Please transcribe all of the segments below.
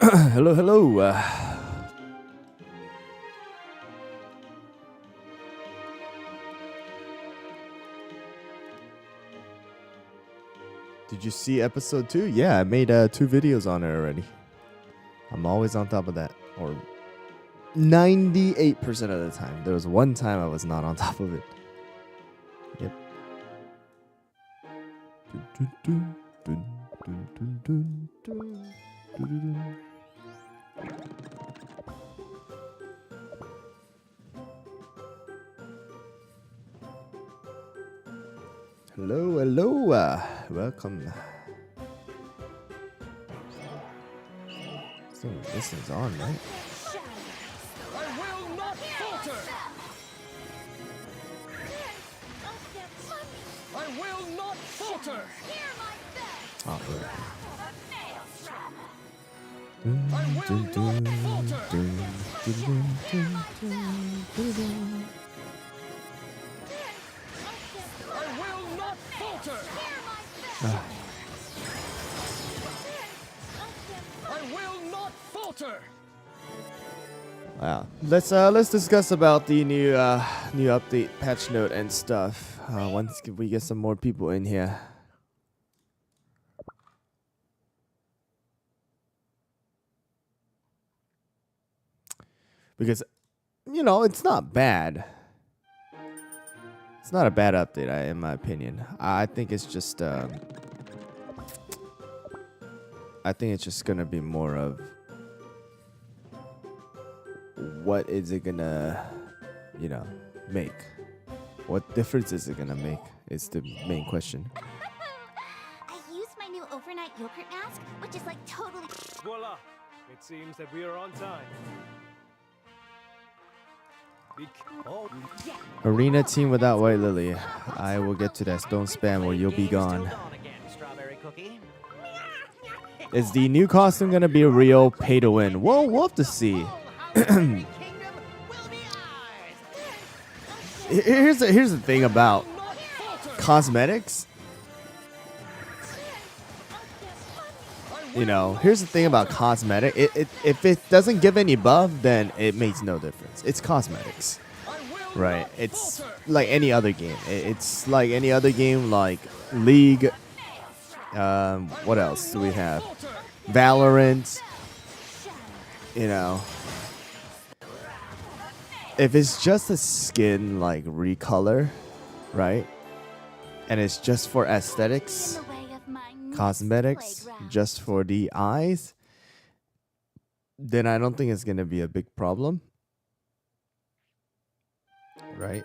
Hello, hello. Did you see episode 2? Yeah, I made 2 videos on it already. I'm always on top of that. Or 98% of the time. There was one time I was not on top of it. Yep. Hello, hello. Welcome. So this is on, right? I will not falter. I will not falter. Oh, right. I will not falter. I will not falter. I will not falter. Wow. Let's discuss about the new update, patch note, and stuff. Once we get some more people in here. Because, you know, it's not bad. It's not a bad update, in my opinion. I think it's just, I think it's just gonna be more of what is it gonna, you know, make? What difference is it gonna make? Is the main question. I used my new overnight yogurt mask, which is like totally. Voila! It seems that we are on time. Arena team without White Lily. I will get to that. Don't spam or you'll be gone. Is the new costume gonna be a real pay to win? Well, we'll have to see. Here's the thing about cosmetics. You know, here's the thing about cosmetic. If it doesn't give any buff, then it makes no difference. It's cosmetics, right? It's like any other game. It's like any other game, like League. What else do we have? Valorant. You know, if it's just a skin like recolor, right? And it's just for aesthetics. Cosmetics just for the eyes, then I don't think it's gonna be a big problem, right?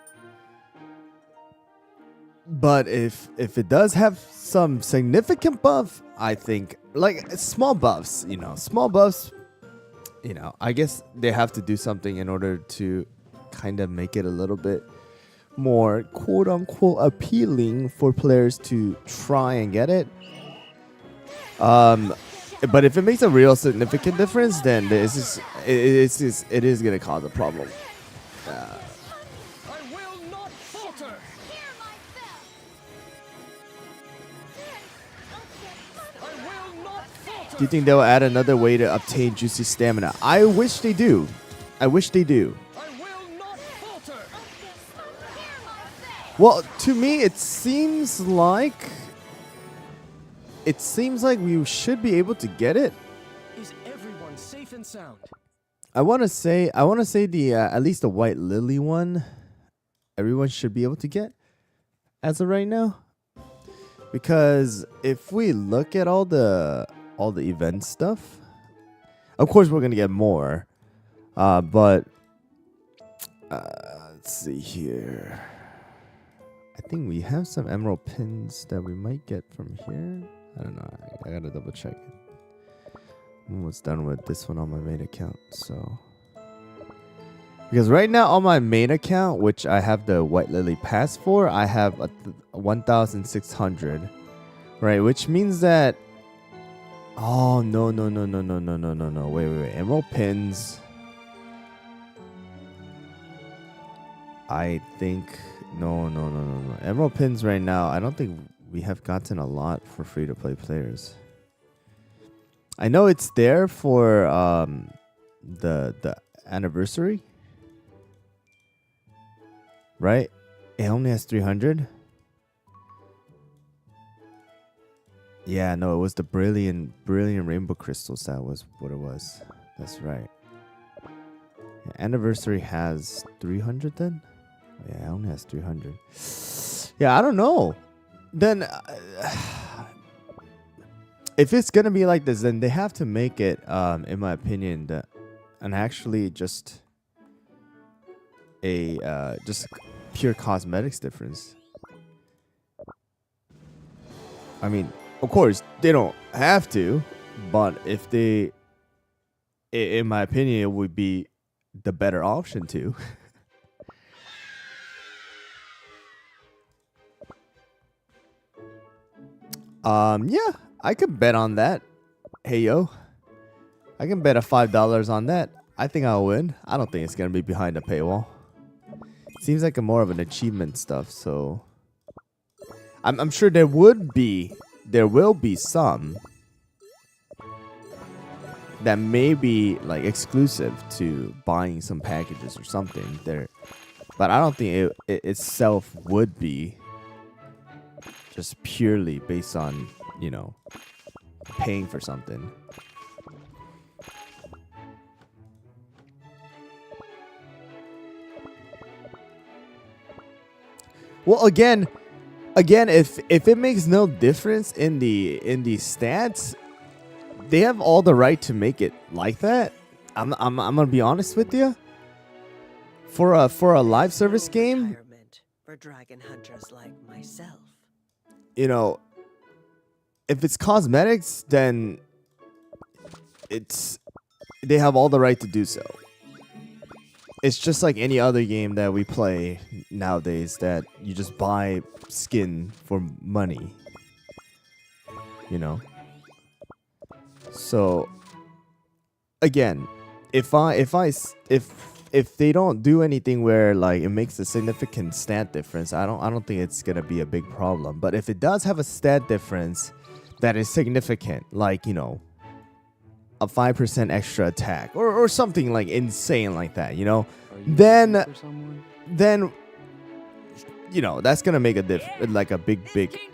But if it does have some significant buff, I think like small buffs, you know, I guess they have to do something in order to kind of make it a little bit more quote unquote appealing for players to try and get it. But if it makes a real significant difference, then it is gonna cause a problem. I will not falter. I will not falter. Do you think they'll add another way to obtain juicy stamina? I wish they do. I wish they do. I will not falter. Well, to me, it seems like we should be able to get it. Is everyone safe and sound? I want to say the at least the White Lily one, everyone should be able to get as of right now. Because if we look at all the event stuff, of course we're gonna get more. But let's see here. I think we have some emerald pins that we might get from here. I don't know. I gotta double check it. I'm almost done with this one on my main account. So, because right now on my main account, which I have the White Lily pass for, I have 1,600, right? Which means that. Oh no! Wait! Emerald pins. I think no. Emerald pins right now. I don't think we have gotten a lot for free-to-play players. I know it's there for the anniversary, right? It only has 300. Yeah, no, it was the brilliant rainbow crystals. That was what it was. That's right. Yeah, anniversary has 300 then? Yeah, it only has 300. Yeah, I don't know. Then if it's gonna be like this, then they have to make it, in my opinion, and actually just a pure cosmetics difference. I mean, of course, they don't have to, but if they, in my opinion, it would be the better option to. Yeah, I could bet on that. Hey, yo. I can bet a $5 on that. I think I'll win. I don't think it's going to be behind a paywall. Seems like a more of an achievement stuff, so I'm sure there will be some that may be like exclusive to buying some packages or something there, but I don't think it itself would be just purely based on, you know, paying for something. Well, again, if it makes no difference in the stats, they have all the right to make it like that. I'm gonna be honest with you. For a live service game, for dragon hunters like myself. You know, if it's cosmetics, then they have all the right to do so. It's just like any other game that we play nowadays that you just buy skin for money. You know? So again, if they don't do anything where like it makes a significant stat difference, I don't think it's gonna be a big problem. But if it does have a stat difference that is significant, like, you know, a 5% extra attack or something like insane like that, you know, then you know, that's gonna make a big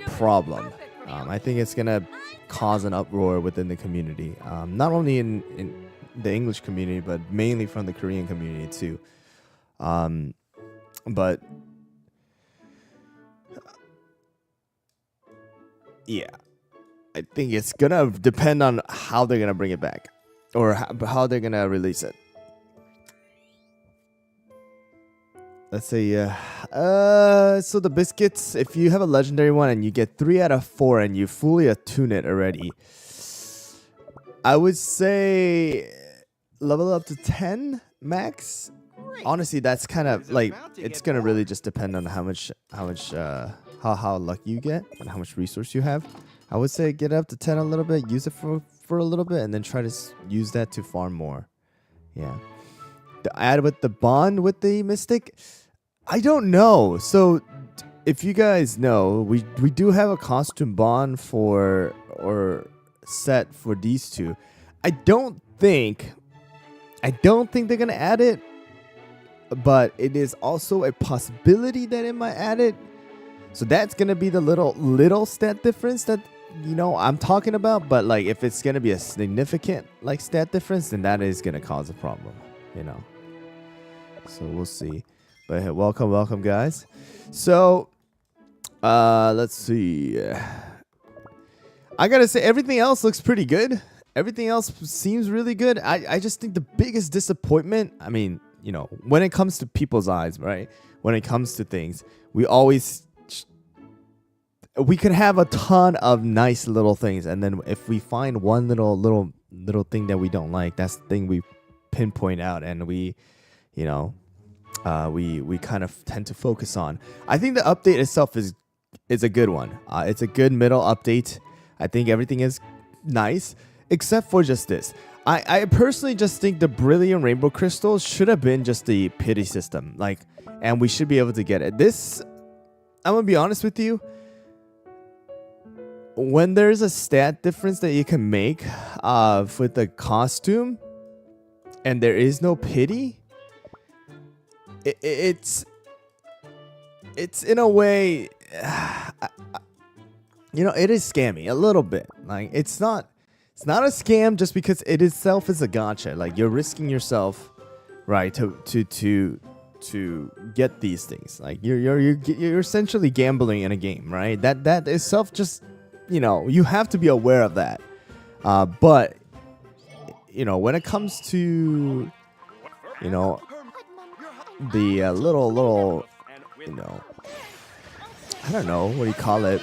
problem. I think it's gonna cause an uproar within the community, not only in the English community, but mainly from the Korean community too. But yeah, I think it's gonna depend on how they're gonna bring it back, or how they're gonna release it. Let's say, so the biscuits, if you have a legendary one and you get 3 out of 4 and you fully attune it already, I would say level up to 10 max. Honestly, that's kind of like, it's gonna really just depend on how lucky you get and how much resource you have. I would say get up to 10 a little bit, use it for a little bit, and then try to use that to farm more. Yeah. The add with the bond with the mystic, I don't know. So if you guys know, we do have a costume bond for, or set for these two. I don't think they're gonna add it, but it is also a possibility that it might add it. So that's gonna be the little stat difference that, you know, I'm talking about. But like, if it's gonna be a significant like stat difference, then that is gonna cause a problem, you know. So we'll see. But hey, welcome guys. So let's see. I gotta say, everything else looks pretty good. Everything else seems really good. I just think the biggest disappointment, I mean, you know, when it comes to people's eyes, right? When it comes to things, we could have a ton of nice little things, and then if we find one little thing that we don't like, that's the thing we pinpoint out, and we, you know, we kind of tend to focus on. I think the update itself is a good one. It's a good middle update. I think everything is nice, except for just this. I personally just think the brilliant rainbow crystals should have been just the pity system, like, and we should be able to get it. This, I'm gonna be honest with you, when there's a stat difference that you can make with the costume, and there is no pity, it's in a way, you know, it is scammy a little bit. Like it's not a scam just because it itself is a gacha. Like you're risking yourself, right, to get these things. Like you're essentially gambling in a game, right? That itself just, you know, you have to be aware of that. But you know, when it comes to, you know, the little, you know, I don't know, what do you call it?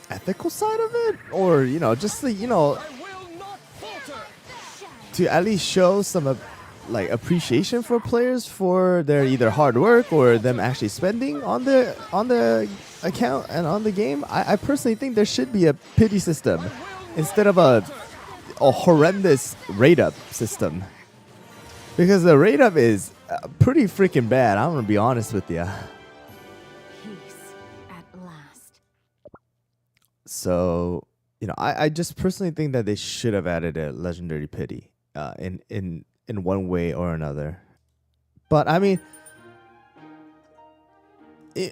Ethical side of it, or you know, just the, you know, to at least show some like appreciation for players for their either hard work or them actually spending on the account and on the game. I personally think there should be a pity system instead of a horrendous rate up system, because the rate up is pretty freaking bad. I'm gonna be honest with you. So, you know, I just personally think that they should have added a legendary pity in one way or another. But I mean, you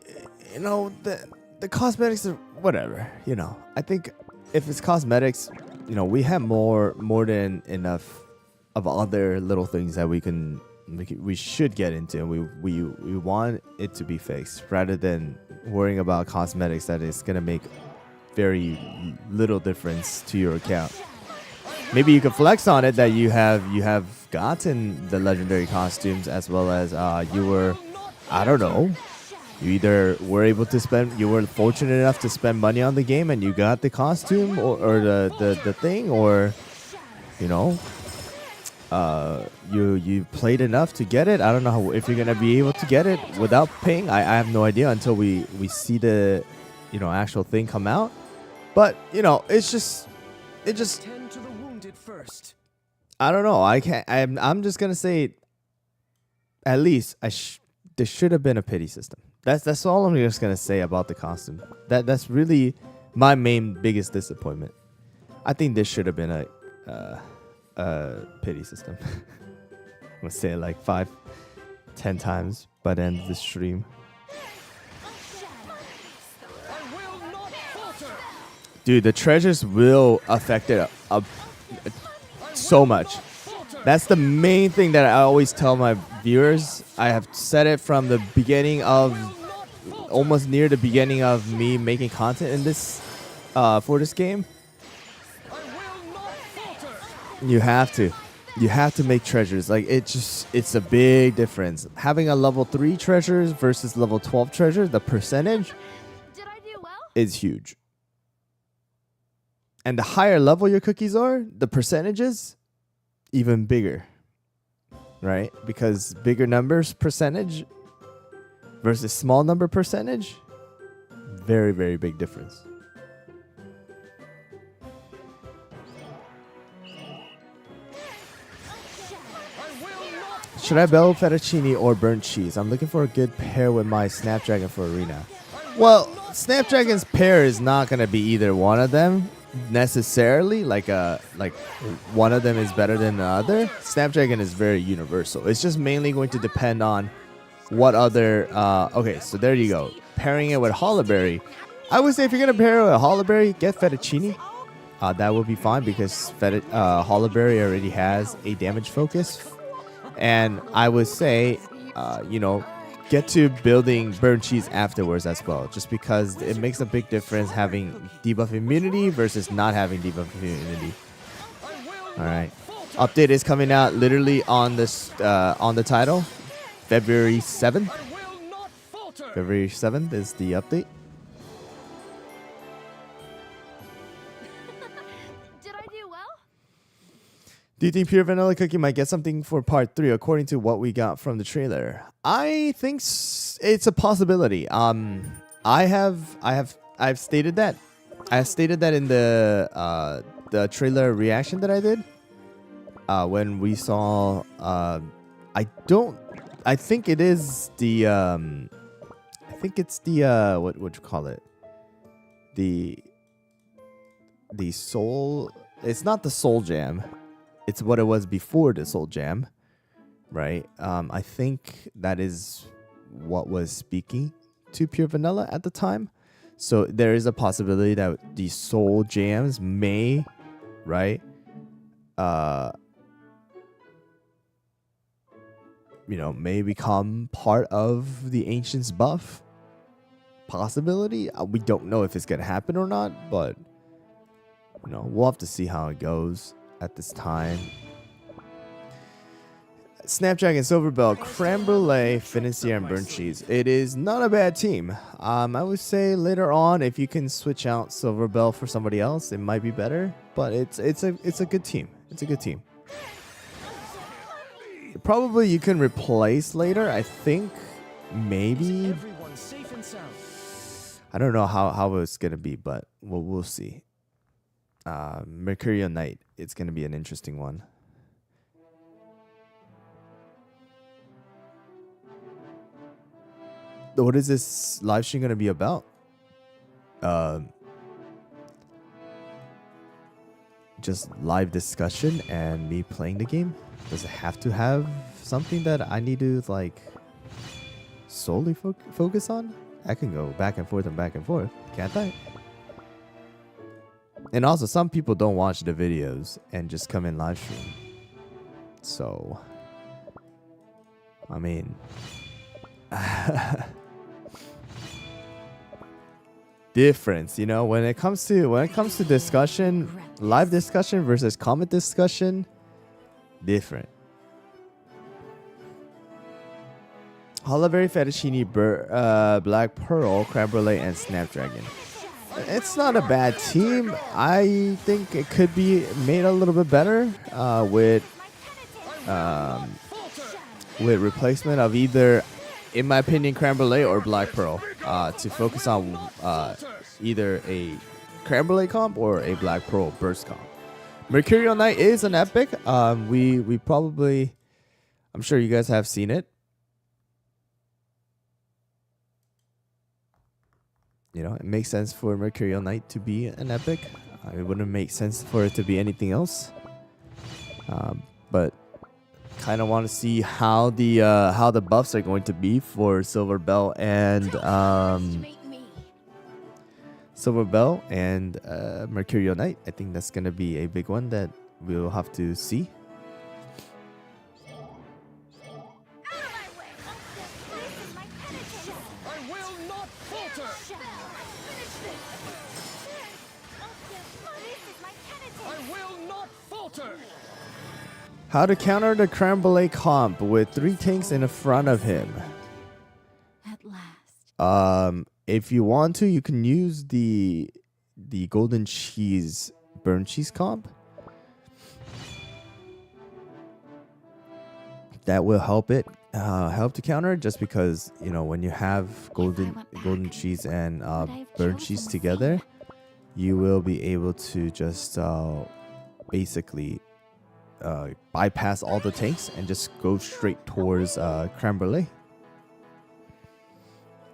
know, the cosmetics are whatever. You know, I think if it's cosmetics, you know, we have more than enough of other little things that we should get into, and we want it to be fixed rather than worrying about cosmetics that is gonna make very little difference to your account. Maybe you can flex on it that you have gotten the legendary costumes, as well as you were, I don't know, you either were able to spend, you were fortunate enough to spend money on the game and you got the costume or the thing, or you know, you played enough to get it. I don't know if you're gonna be able to get it without paying. I have no idea until we see the, you know, actual thing come out. But you know, it just Tend to the wounded first. I don't know. I'm just gonna say, at least there should have been a pity system. That's all I'm just gonna say about the costume. That's really my main biggest disappointment. I think there should have been a pity system. I'm gonna say it like 5-10 times by the end of the stream. Dude, the treasures will affect it so much. That's the main thing that I always tell my viewers. I have said it from the beginning of, almost near the beginning of me making content in this, for this game. You have to make treasures. Like it's a big difference. Having a level 3 treasures versus level 12 treasures, the percentage is huge. And the higher level your cookies are, the percentages even bigger, right? Because bigger numbers percentage versus small number percentage, very, very big difference. Should I build fettuccine or burnt cheese? I'm looking for a good pair with my Snapdragon for Arena. Well, Snapdragon's pair is not going to be either one of them necessarily. Like one of them is better than the other. Snapdragon is very universal. It's just mainly going to depend on what other... okay, so there you go. Pairing it with Holleberry. I would say if you're going to pair it with Holleberry, get fettuccine. That will be fine because Holleberry already has a damage focus. And I would say, you know, get to building burnt cheese afterwards as well, just because it makes a big difference having debuff immunity versus not having debuff immunity. All right, update is coming out literally on this on the title, February 7th. February 7th is the update. Do you think Pure Vanilla Cookie might get something for part 3 according to what we got from the trailer? I think it's a possibility. I've stated that. I stated that in the trailer reaction that I did. When we saw I think it is the I think it's the what would you call it? the soul. It's not the soul jam. It's what it was before the soul jam, right? I think that is what was speaking to Pure Vanilla at the time. So there is a possibility that the soul jams may, right? May become part of the Ancients buff. Possibility. We don't know if it's gonna happen or not, but we'll have to see how it goes at this time. Snapdragon, Silverbell, Creme Brulee, Financier, and Burnt Cheese. It is not a bad team. I would say later on, if you can switch out Silverbell for somebody else, it might be better. But it's a good team. It's a good team. Probably you can replace later. I think maybe. I don't know how it's gonna be, but we'll see. Mercurial Knight. It's gonna be an interesting one. What is this live stream gonna be about? Just live discussion and me playing the game. Does it have to have something that I need to like solely focus on? I can go back and forth, can't I? And also, some people don't watch the videos and just come in live stream. So, I mean, difference, when it comes to discussion, live discussion versus comment discussion, different. Holberry, Fettuccine, Black Pearl, Creme Brulee, and Snapdragon. It's not a bad team. I think it could be made a little bit better with replacement of either, in my opinion, Creme Brulee or Black Pearl to focus on either a Creme Brulee comp or a Black Pearl burst comp. Mercurial Knight is an epic. We probably, I'm sure you guys have seen it. It makes sense for Mercurial Knight to be an epic. It wouldn't make sense for it to be anything else. But kind of want to see how the buffs are going to be for Silverbell and Mercurial Knight. I think that's gonna be a big one that we'll have to see. How to counter the Creme Brulee comp with 3 tanks in front of him. At last. If you want to, you can use the golden cheese burnt cheese comp. That will help to counter, just because when you have golden cheese and burnt cheese together, you will be able to just basically bypass all the tanks and just go straight towards Creme Brulee.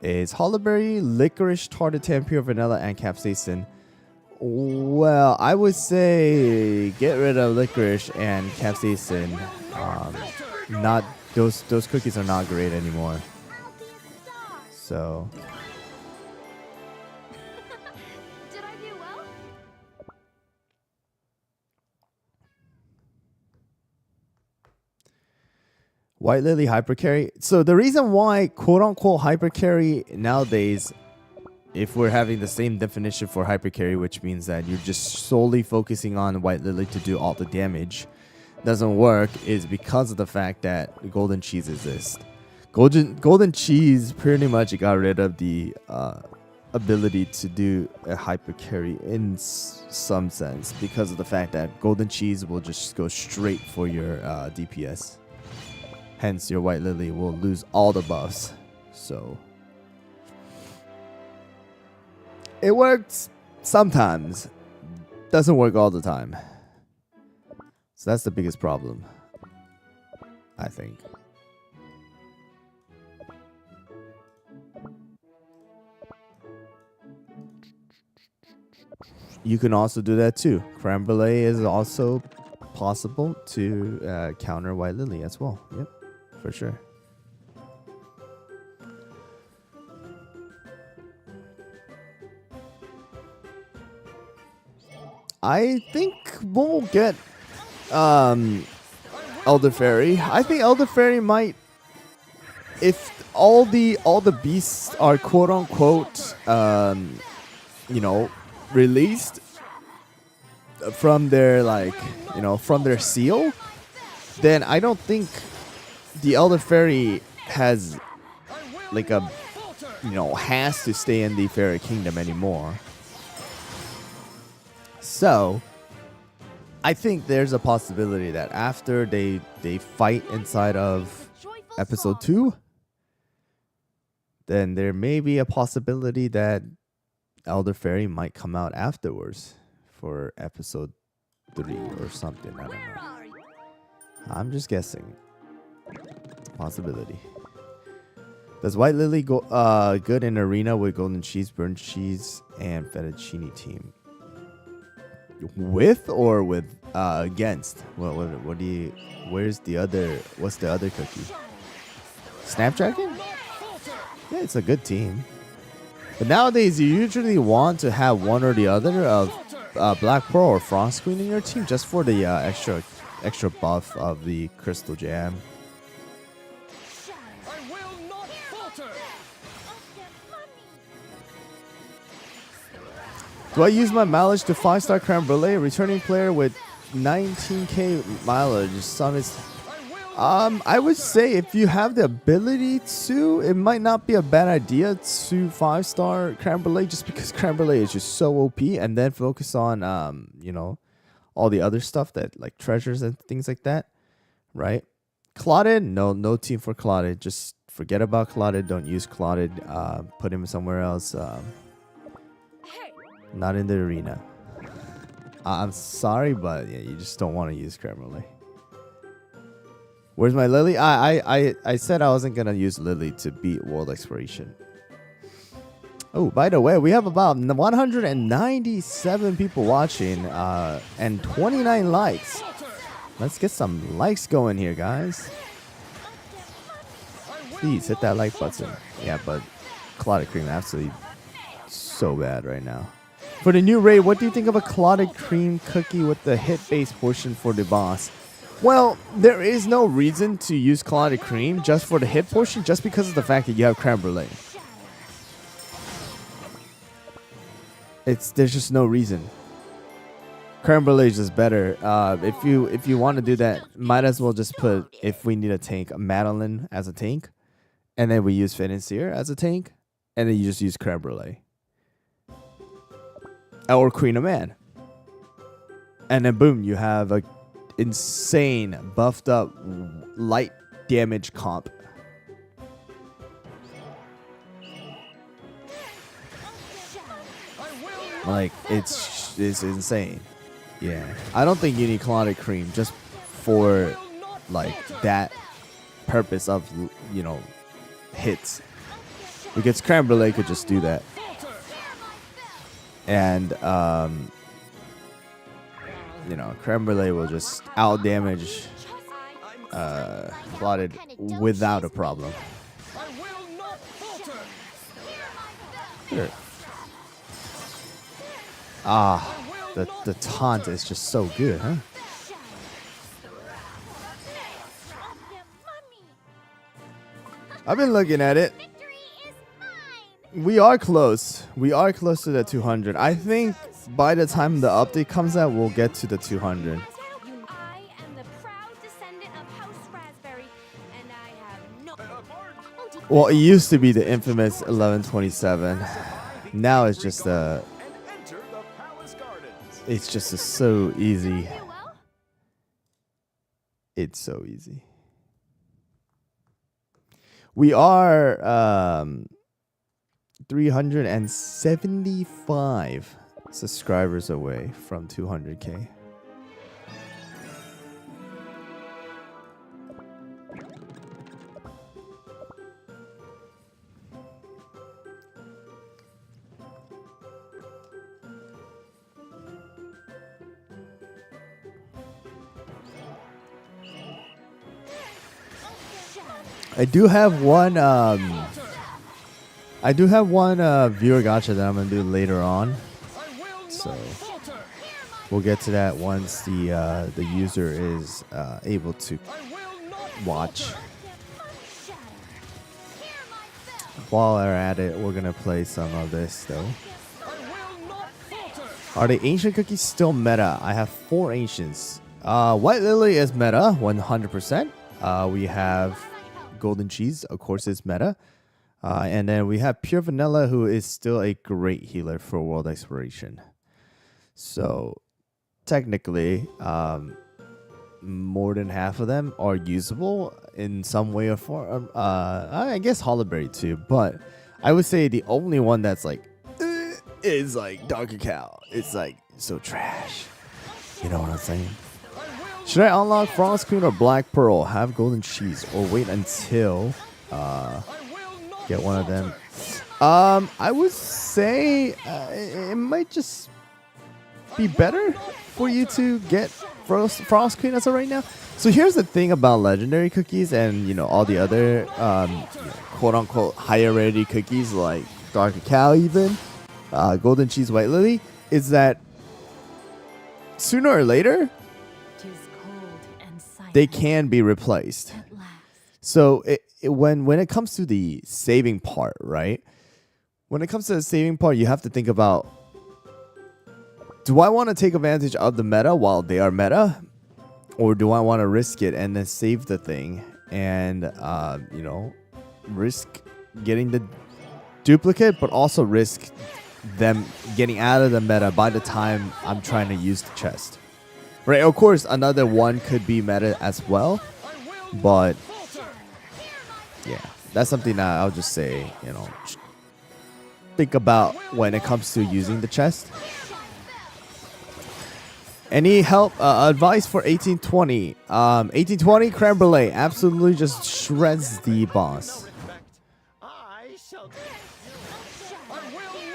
Is Holberry, Licorice, Tartatan, Pure Vanilla, and Capsaicin. Well, I would say get rid of Licorice and Capsaicin. Not those cookies are not great anymore. So. Did I do well? White Lily Hypercarry. So the reason why quote-unquote Hypercarry nowadays, if we're having the same definition for Hypercarry, which means that you're just solely focusing on White Lily to do all the damage, doesn't work, is because of the fact that Golden Cheese exists. Golden Cheese pretty much got rid of the ability to do a Hypercarry in some sense, because of the fact that Golden Cheese will just go straight for your DPS. Hence, your White Lily will lose all the buffs. So, it works sometimes. Doesn't work all the time. So that's the biggest problem, I think. you can also do that too. Creme brulee is also possible to counter white lily as well. Yep, for sure. I think we'll get Elderfairy. I think Elderfairy might, if all the beasts are quote unquote you know, released from their from their seal, then I don't think the Elderfairy has like a has to stay in the Fairy Kingdom anymore. So I think there's a possibility that after they fight inside of episode 2, then there may be a possibility that Elderfairy might come out afterwards for episode 3 or something. I don't know. I'm just guessing. Possibility. Does White Lily go good in arena with golden cheese, burnt cheese, and fettuccine team? With or with against? What do you? Where's the other? What's the other cookie? Snapdragon? Yeah, it's a good team. But nowadays, you usually want to have one or the other of Black Pearl or Frost Queen in your team just for the extra buff of the Crystal Jam. Do I use my mileage to 5-star creme brulee? Returning player with 19k mileage. Some is. I would say if you have the ability to, it might not be a bad idea to 5-star creme brulee, just because creme brulee is just so OP, and then focus on all the other stuff that like treasures and things like that, right? Clotted, no team for Clotted. Just forget about Clotted. Don't use Clotted. Put him somewhere else. Not in the arena. I'm sorry, but yeah, you just don't want to use creme brulee. Where's my Lily? I said I wasn't gonna use Lily to beat World Exploration. Oh, by the way, we have about 197 people watching and 29 likes. Let's get some likes going here, guys. Please hit that like button. Yeah, but Clotted Cream absolutely so bad right now. For the new raid, what do you think of a Clotted Cream cookie with the hit-based portion for the boss? Well, there is no reason to use Clotted Cream just for the hit portion, just because of the fact that you have creme brulee. There's just no reason. Creme brulee is just better. If you want to do that, might as well just put, if we need a tank, Madeline as a tank, and then we use Financier as a tank, and then you just use creme brulee. Or Queen of Man. And then boom, you have a insane buffed up light damage comp. Like it's insane. Yeah, I don't think you need Clotted Cream just for like that purpose of hits, because creme brulee could just do that. And creme brulee will just out damage Clotted without a problem. Here. The taunt is just so good, huh? I've been looking at it. We are close. We are close to the 200. I think by the time the update comes out, we'll get to the 200. I am the proud descendant of House Raspberry, and I have no. Well, it used to be the infamous 1127. Now it's just it's just so easy. It's so easy. We are 375 subscribers away from 200k. I do have one. I do have one viewer gacha that I'm gonna do later on. So we'll get to that once the user is able to watch. While we're at it, we're gonna play some of this though. Are the ancient cookies still meta? I have 4 ancients. White Lily is meta, 100%. We have Golden Cheese, of course, is meta. And then we have Pure Vanilla, who is still a great healer for World Exploration. So technically, more than half of them are usable in some way or form. I guess Hollowberry too, but I would say the only one that's like is like Dark Cacao. It's like so trash. You know what I'm saying? Should I unlock Frost Queen or Black Pearl? Have Golden Cheese or wait until get one of them? I would say it might just be better for you to get Frost Queen as of right now. So here's the thing about legendary cookies and all the other quote unquote higher rarity cookies like Dark Cacao, even Golden Cheese, White Lily, is that sooner or later they can be replaced. So when it comes to the saving part, right? When it comes to the saving part, you have to think about, do I want to take advantage of the meta while they are meta? Or do I want to risk it and then save the thing and, risk getting the duplicate, but also risk them getting out of the meta by the time I'm trying to use the chest? Right, of course, another one could be meta as well. But, yeah, that's something that I'll just say, think about when it comes to using the chest. Any help, advice for 1820? 1820 creme brulee absolutely just shreds the boss.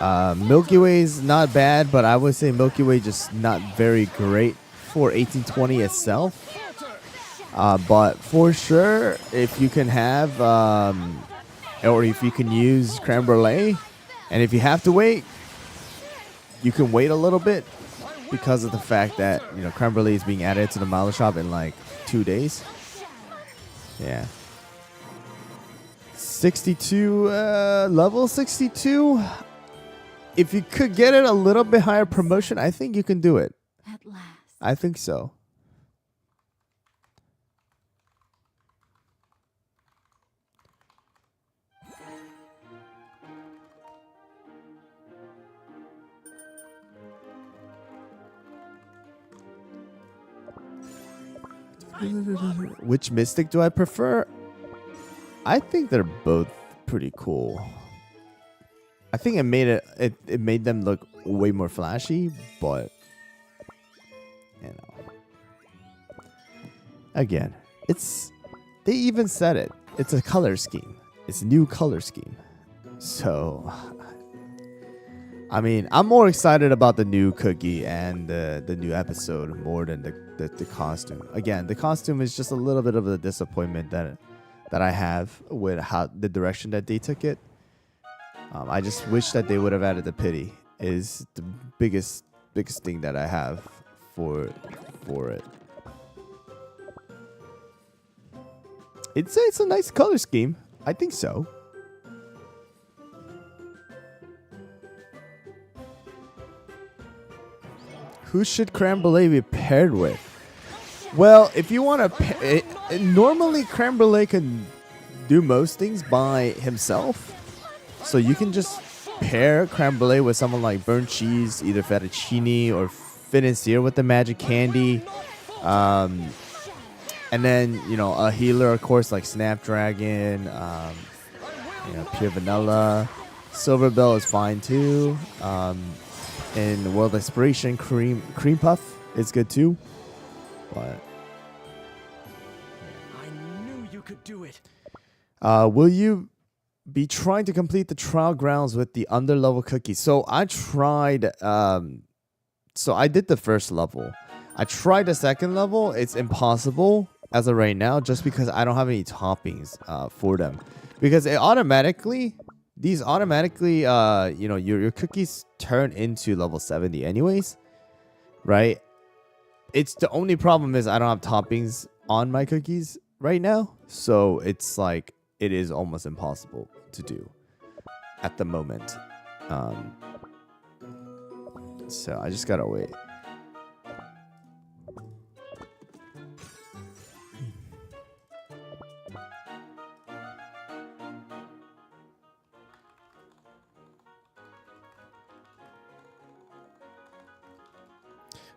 Milky Way is not bad, but I would say Milky Way just not very great for 1820 itself. But for sure, if you can have, or if you can use creme brulee, and if you have to wait, you can wait a little bit. Because of the fact that, creme brulee is being added to the Milo shop in like 2 days. Yeah. 62, level 62. If you could get it a little bit higher promotion, I think you can do it. At last. I think so. Which mystic do I prefer? I think they're both pretty cool. I think it made them look way more flashy, but again, they even said it. It's a color scheme. It's a new color scheme. So I mean, I'm more excited about the new cookie and the new episode more than the costume. Again, the costume is just a little bit of a disappointment that I have with how the direction that they took it. I just wish that they would have added the pity. Is the biggest thing that I have for it. It's a nice color scheme. I think so. Who should creme brulee be paired with? Well, if you want to, normally creme brulee can do most things by himself. So you can just pair creme brulee with someone like burnt cheese, either fettuccine or financier with the magic candy. And then, a healer, of course, like Snapdragon, pure vanilla. Silver Bell is fine too. And World Exploration Cream Puff is good too. But I knew you could do it. will you be trying to complete the trial grounds with the underlevel cookie? So I tried. So I did the first level. I tried the second level. It's impossible as of right now, just because I don't have any toppings for them. Because it automatically, these automatically, you know, your cookies turn into level 70 anyways, right? It's the only problem is I don't have toppings on my cookies right now. So it's like, it is almost impossible to do at the moment. So I just gotta wait.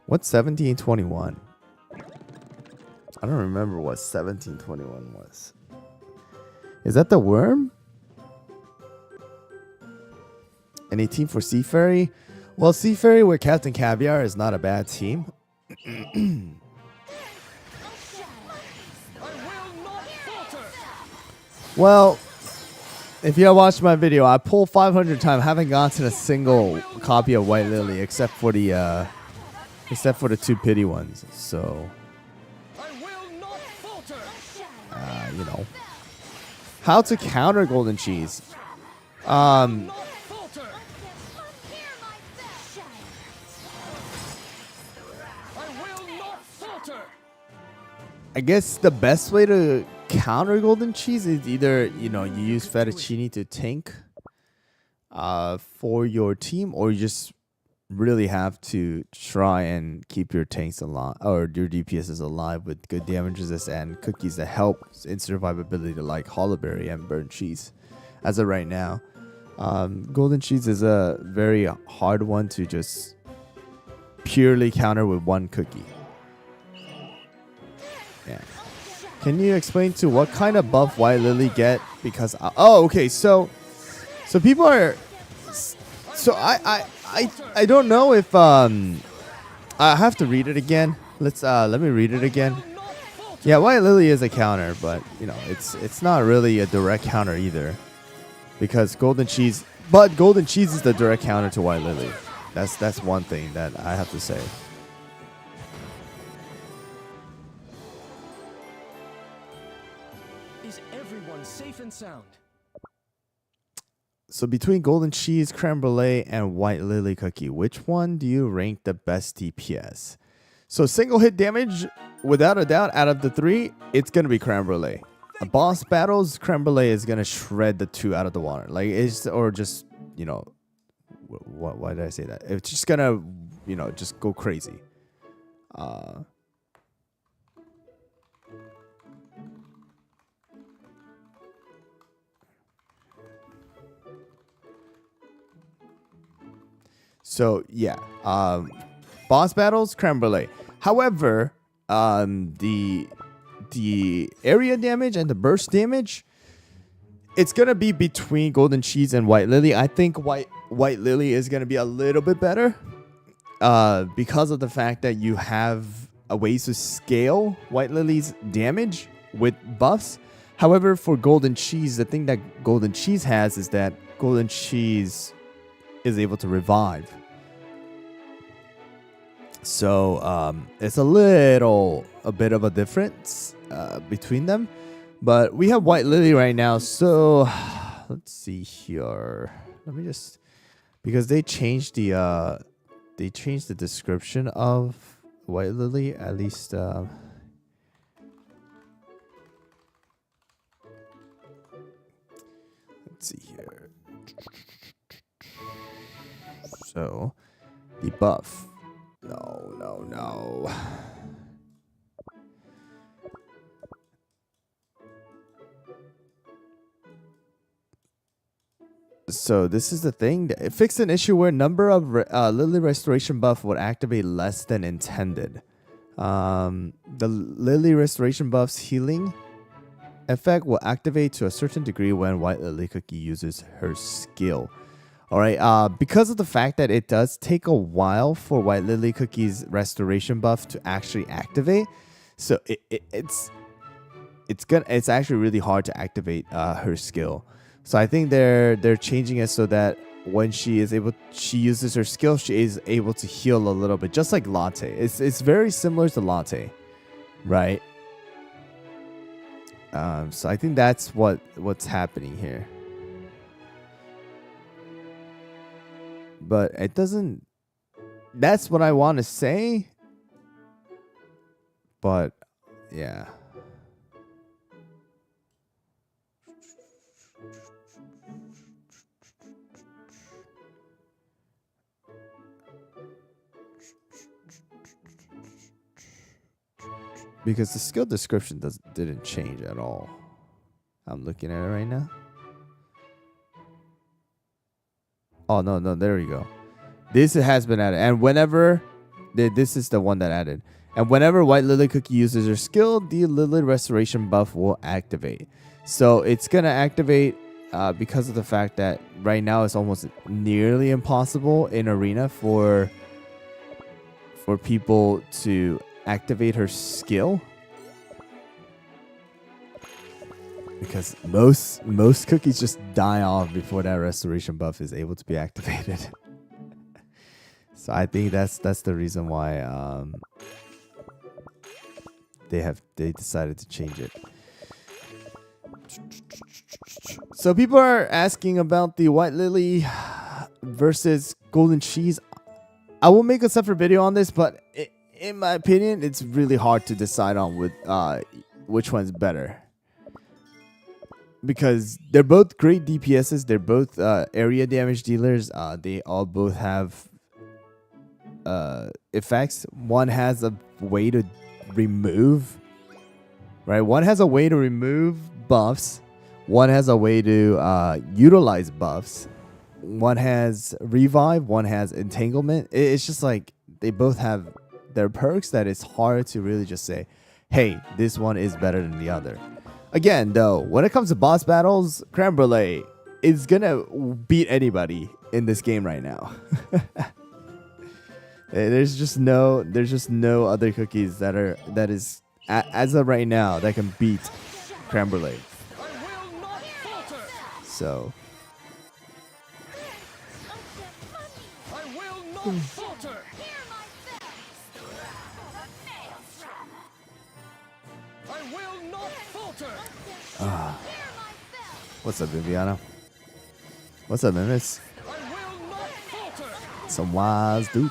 What's 1721? I don't remember what 1721 was. Is that the worm? Any team for Sea Fairy? Well, Sea Fairy with Captain Caviar is not a bad team. Well, if you have watched my video, I pulled 500 times, haven't gotten a single copy of White Lily except for the two pity ones. So, you know, how to counter golden cheese? I guess the best way to counter golden cheese is either, you know, you use fettuccine to tank for your team, or you just really have to try and keep your tanks alive, or your DPSs alive, with good damages and cookies that help in survivability, like Hollowberry and burnt cheese. As of right now, golden cheese is a very hard one to just purely counter with one cookie. Yeah. Can you explain to what kind of buff White Lily get? Because okay, so people are, so I don't know if I have to read it again. Let me read it again. Yeah, White Lily is a counter, but you know, it's not really a direct counter either, because golden cheese is the direct counter to White Lily. That's one thing that I have to say. Is everyone safe and sound? So between golden cheese, creme brulee, and White Lily cookie, which one do you rank the best DPS? So single hit damage, without a doubt, out of the three, it's gonna be creme brulee. A boss battles, creme brulee is gonna shred the two out of the water. Like, it's, or just, you know, why did I say that? It's just gonna, you know, just go crazy. So yeah, boss battles, creme brulee. However, the area damage and the burst damage, it's gonna be between golden cheese and White Lily. I think White Lily is gonna be a little bit better, because of the fact that you have a ways to scale White Lily's damage with buffs. However, for golden cheese, the thing that golden cheese has is that golden cheese is able to revive. So it's a bit of a difference between them. But we have White Lily right now, so let's see here. Let me just, because they changed the description of White Lily, at least. Let's see here. So the buff. No. So this is the thing. It fixed an issue where number of Lily Restoration buff would activate less than intended. The Lily Restoration buff's healing effect will activate to a certain degree when White Lily Cookie uses her skill. Alright, because of the fact that it does take a while for White Lily Cookie's restoration buff to actually activate, so it's actually really hard to activate her skill. So I think they're changing it so that when she uses her skill, she is able to heal a little bit, just like Latte. It's very similar to Latte, right? So I think that's what's happening here. But it doesn't. That's what I want to say. But yeah. Because the skill description didn't change at all. I'm looking at it right now. Oh, no, there we go. This has been added. And whenever... This is the one that added. And whenever White Lily Cookie uses her skill, the Lily Restoration buff will activate. So it's going to activate because of the fact that right now it's almost nearly impossible in Arena for people to activate her skill. Because most cookies just die off before that restoration buff is able to be activated. So I think that's the reason why they decided to change it. So people are asking about the White Lily versus Golden Cheese. I will make a separate video on this, but in my opinion, it's really hard to decide on which one's better. Because they're both great DPSs. They're both area damage dealers. They all both have effects. One has a way to remove, right? One has a way to remove buffs. One has a way to utilize buffs. One has revive. One has entanglement. It's just like they both have their perks that it's hard to really just say, hey, this one is better than the other. Again, though, when it comes to boss battles, Creme Brulee is gonna beat anybody in this game right now. There's just no other cookies that is as of right now that can beat Creme Brulee. So. What's up, Viviana? What's up, Mimis? Some wise dude.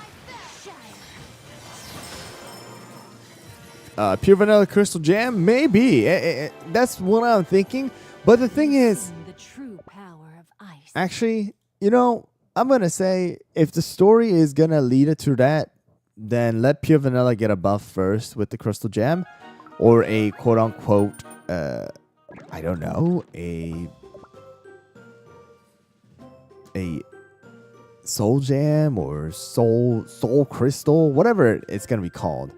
Pure vanilla crystal jam, maybe. That's what I'm thinking. But the thing is, The true power of ice. actually, I'm gonna say if the story is gonna lead it to that, then let pure vanilla get a buff first with the crystal jam, or a quote unquote, I don't know, a soul jam or soul crystal, whatever it's gonna be called.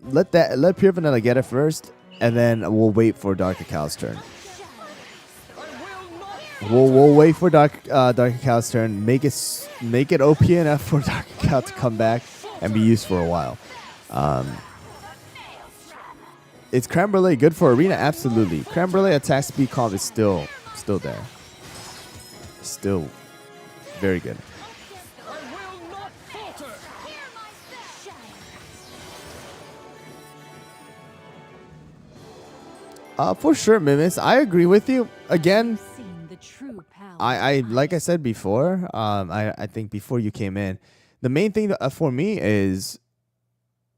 Let pure vanilla get it first, and then we'll wait for Dark Cacao's turn. We'll wait for Dark Cacao's turn. Make it OP enough for Dark Cacao to come back and be used for a while. Is Creme Brulee good for Arena? Absolutely. Creme Brulee attack speed comp is still there. Still very good. For sure, Mimis. I agree with you. Again, The true power. I like I said before, I think before you came in, the main thing for me is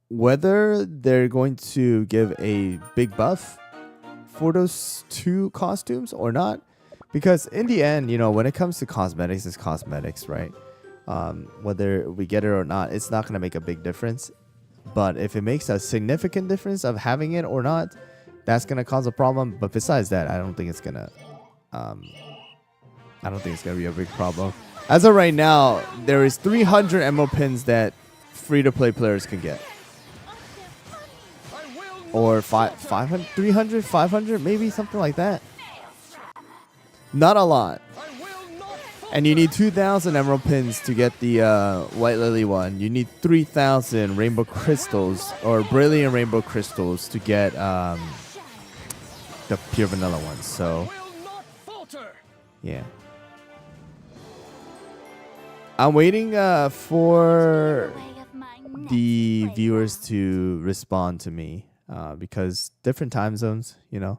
whether they're going to give a big buff for those two costumes or not. Because in the end, when it comes to cosmetics, it's cosmetics, right? Whether we get it or not, it's not going to make a big difference. But if it makes a significant difference of having it or not, that's going to cause a problem. But besides that, I don't think it's going to be a big problem. As of right now, there is 300 emerald pins that free-to-play players can get. Or 500, 300, 500, maybe something like that. Not a lot. And you need 2,000 emerald pins to get the White Lily one. You need 3,000 rainbow crystals or brilliant rainbow crystals to get the pure vanilla one. So, yeah. I'm waiting for the viewers to respond to me. because different time zones, you know.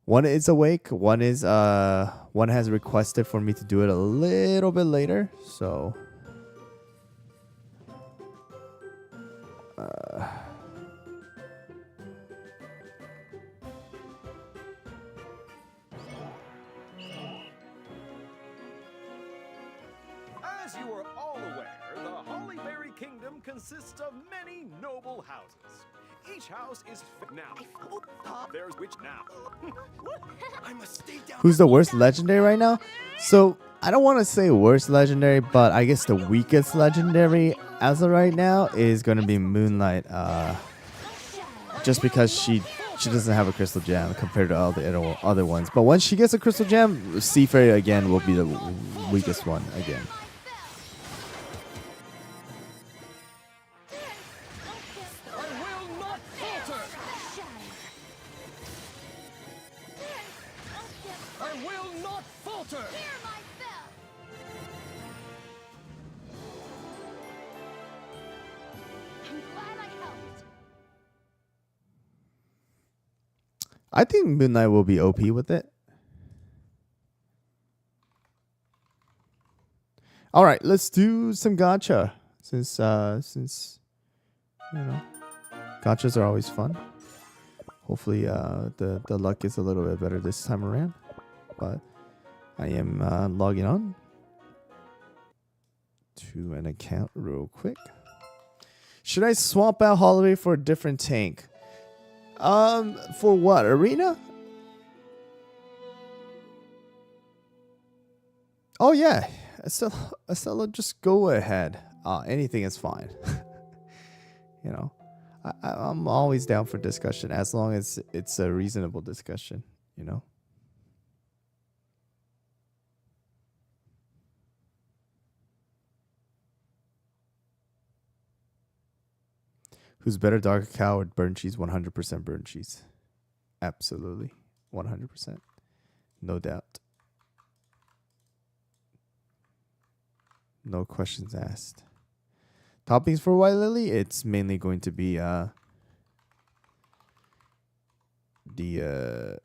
One is awake, one has requested for me to do it a little bit later, so As you are all aware, the Hollyberry Kingdom consists of many noble houses. Each house is now. There's which now. I must stay down. who's the worst legendary right now? So I don't want to say worst legendary, but I guess the weakest legendary as of right now is going to be Moonlight. Just because she doesn't have a crystal gem compared to all the other ones. But once she gets a crystal gem, Sea Fairy again will be the weakest one again. I will not falter. I will not falter. I'm glad I helped. I think Moonlight will be OP with it. All right, let's do some gacha. Since you know, gachas are always fun. Hopefully, the luck is a little bit better this time around. But I am logging on to an account real quick. Should I swap out Holiday for a different tank? For what? Arena? Oh yeah, Estella, just go ahead. Anything is fine. You know, I'm always down for discussion as long as it's a reasonable discussion. You know. Who's better, dark cacao or burnt cheese? 100% burnt cheese. Absolutely. 100%. No doubt. No questions asked. Toppings for White Lily? It's mainly going to be the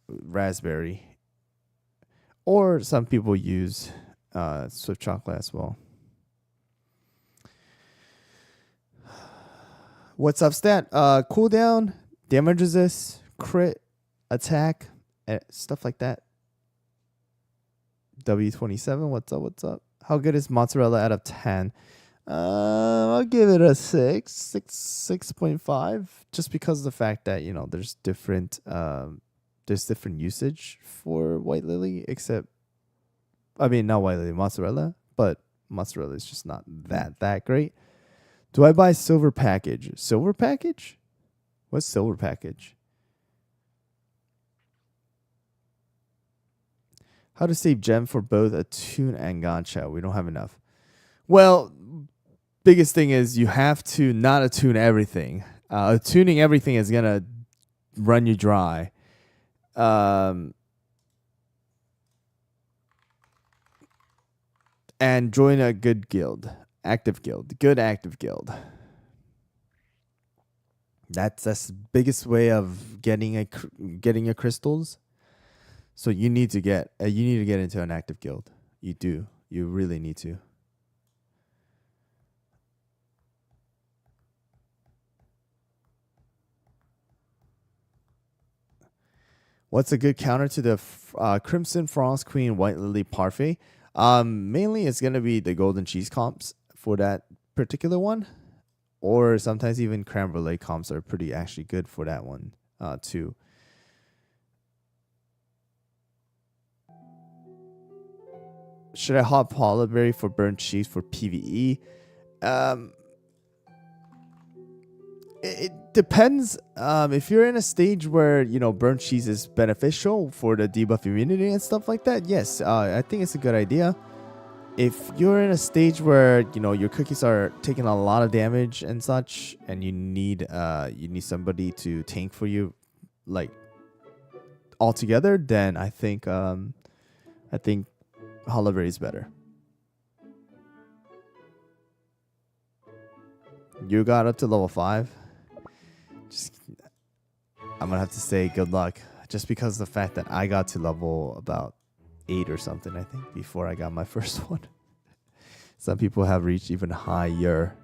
raspberry. Or some people use Swift chocolate as well. What's up, stat? Cooldown, damage resist, crit, attack, stuff like that. W27, what's up? What's up? How good is mozzarella out of 10? I'll give it a 6.5, just because of the fact that, you know, there's different usage for White Lily, except, I mean, not White Lily, mozzarella, but mozzarella is just not that great. Do I buy silver package? Silver package? What's silver package? How to save gem for both attune and gacha? We don't have enough. Well, biggest thing is you have to not attune everything. Attuning everything is going to run you dry. And join a good guild. Active guild. Good active guild. That's the biggest way of getting your crystals. So you need to get into an active guild. You do. You really need to. What's a good counter to the Crimson Frost Queen White Lily Parfait? Mainly it's going to be the golden cheese comps for that particular one. Or sometimes even creme brulee comps are pretty actually good for that one too. Should I hop Hollyberry for burnt cheese for PvE? It depends. If you're in a stage where, you know, burnt cheese is beneficial for the debuff immunity and stuff like that, yes, I think it's a good idea. If you're in a stage where, you know, your cookies are taking a lot of damage and such, and you need somebody to tank for you, like altogether, then I think Hollyberry is better. You got up to level 5. Just I'm gonna have to say good luck, just because of the fact that I got to level about 8 or something, I think, before I got my first one. Some people have reached even higher.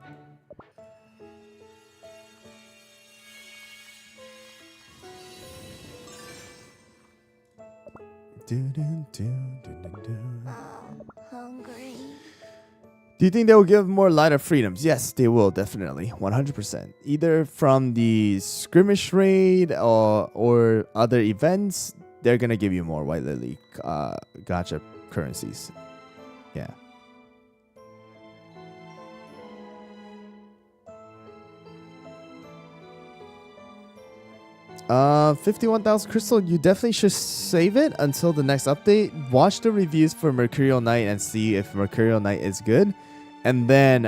Hungry. Do you think they will give more lighter freedoms? Yes, they will, definitely. 100%. Either from the skirmish raid or other events, they're going to give you more White Lily gacha currencies. Yeah. 51,000 crystal. You definitely should save it until the next update. Watch the reviews for Mercurial Night and see if Mercurial Night is good, and then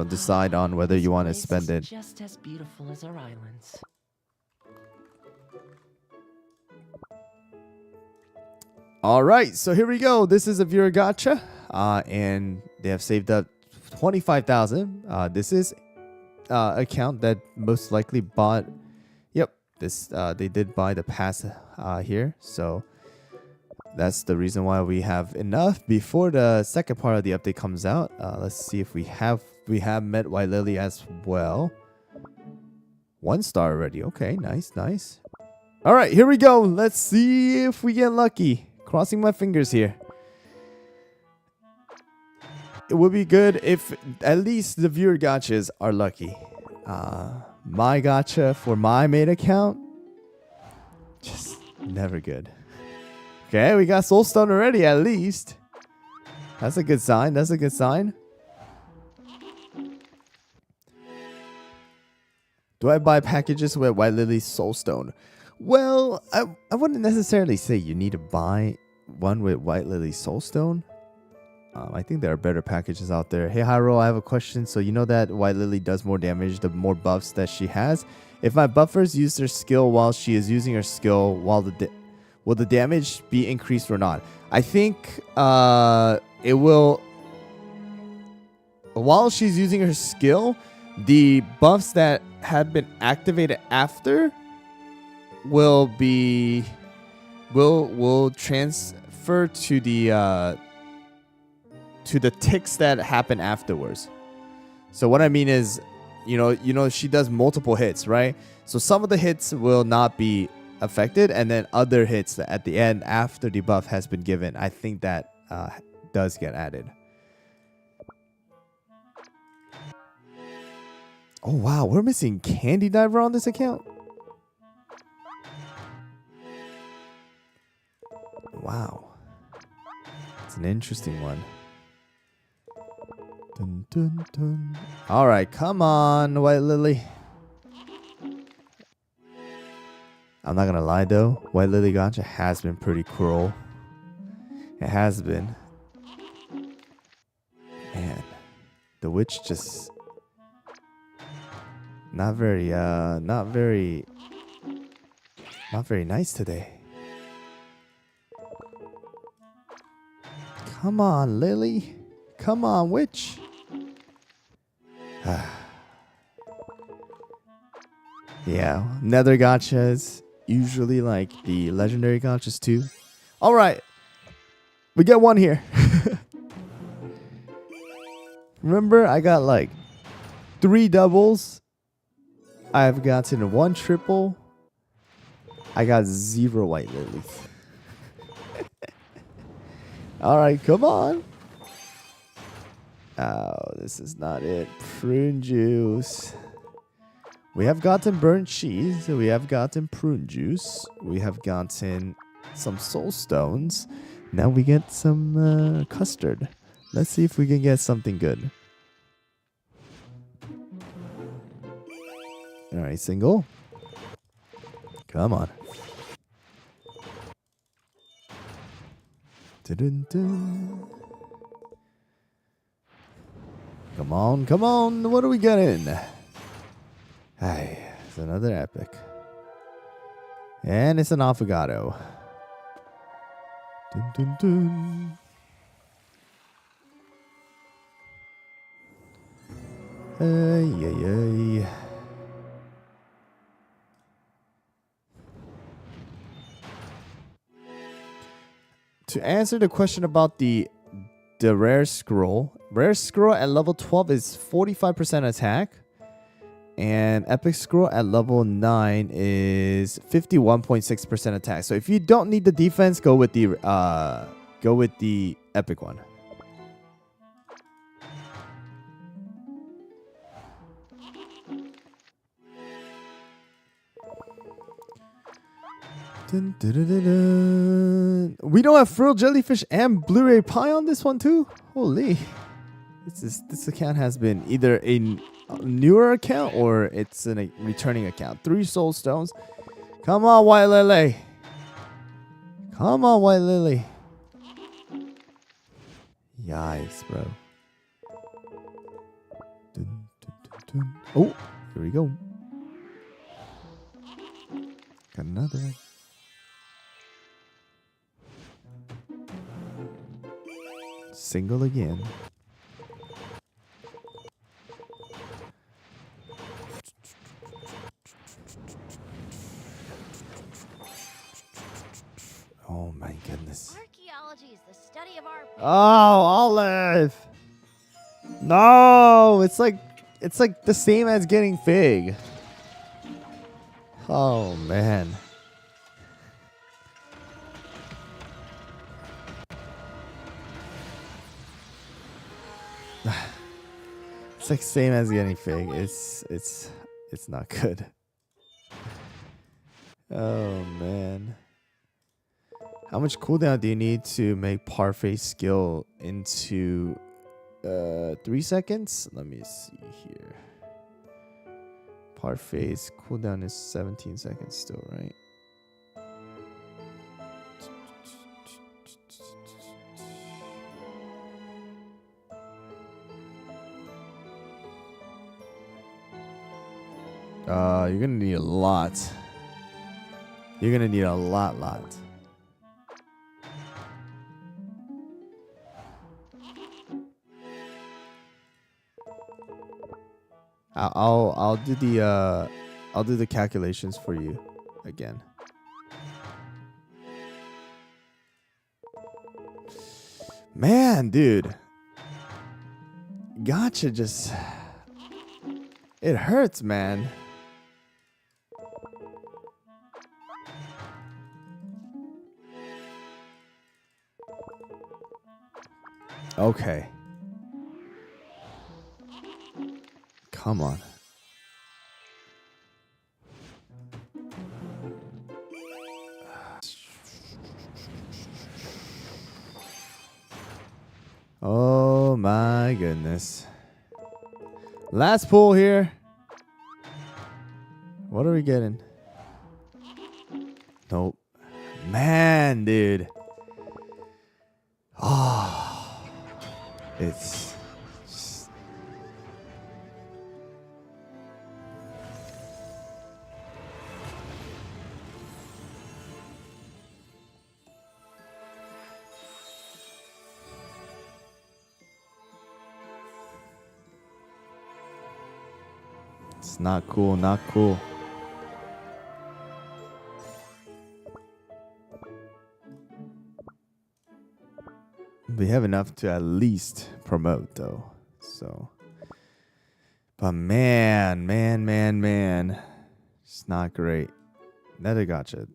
decide on whether you want to spend it. Just as beautiful as our islands. All right, so here we go. This is a viewer gacha, and they have saved up 25,000. This is account that most likely bought. Yep, this they did buy the pass here, so that's the reason why we have enough before the second part of the update comes out. Let's see if we have met White Lily as well. 1 star already. Okay, nice. All right, here we go. Let's see if we get lucky. Crossing my fingers here. It would be good if at least the viewer gachas are lucky. My gacha for my main account, just never good. Okay, we got Soulstone already at least. That's a good sign. Do I buy packages with White Lily Soulstone? Well, I wouldn't necessarily say you need to buy one with White Lily Soulstone. I think there are better packages out there. Hey, Hyro, I have a question. So you know that White Lily does more damage the more buffs that she has. If my buffers use their skill while she is using her skill, will the damage be increased or not? I think it will. While she's using her skill, the buffs that have been activated after will transfer to the ticks that happen afterwards. So what I mean is, she does multiple hits, right? So some of the hits will not be affected, and then other hits at the end after the buff has been given, I think that does get added. Oh wow, we're missing Candy Diver on this account. Wow, it's an interesting one. Dun, dun, dun. All right, come on, White Lily. I'm not gonna lie though, White Lily gacha has been pretty cruel. It has been. Man, the witch just not very nice today. Come on, Lily. Come on, witch. Yeah, nether gachas usually like the legendary gachas too. All right, we get one here. Remember, I got like 3 doubles. I've gotten 1 triple. I got 0 White Lilies. All right, come on. Oh, this is not it. Prune juice. We have gotten burnt cheese. We have gotten prune juice. We have gotten some soul stones. Now we get some custard. Let's see if we can get something good. All right, single. Come on. Dun-dun-dun. Come on, come on. What are we getting? Hey, it's another epic. And it's an affogato. Dun, dun, dun. Ay, ay, ay. To answer the question about the rare scroll at level 12 is 45% attack, and epic scroll at level 9 is 51.6% attack. So if you don't need the defense, go with the epic one. Dun, dun, dun, dun, dun. We don't have frilled jellyfish and Blu-ray pie on this one too. Holy! This account has been either a newer account or it's a returning account. 3 soul stones. Come on, White Lily. Come on, White Lily. Yikes, bro. Dun, dun, dun, dun. Oh, here we go. Got another one. Single again. Oh my goodness. Archaeology is the study of our Oh, Olive. No, it's like the same as getting fig. Oh man. It's like same as getting fig. It's not good. Oh man. How much cooldown do you need to make Parfait skill into 3 seconds? Let me see here. Parfait's cooldown is 17 seconds still, right? You're gonna need a lot. You're gonna need a lot. I'll do the calculations for you again. Man, dude. Gacha just it hurts, man. Okay. Come on. Oh my goodness. Last pull here. What are we getting? Nope. Man, dude. Oh. It's just... It's not cool, not cool. We have enough to at least promote though. So, but man, it's not great. Another gacha.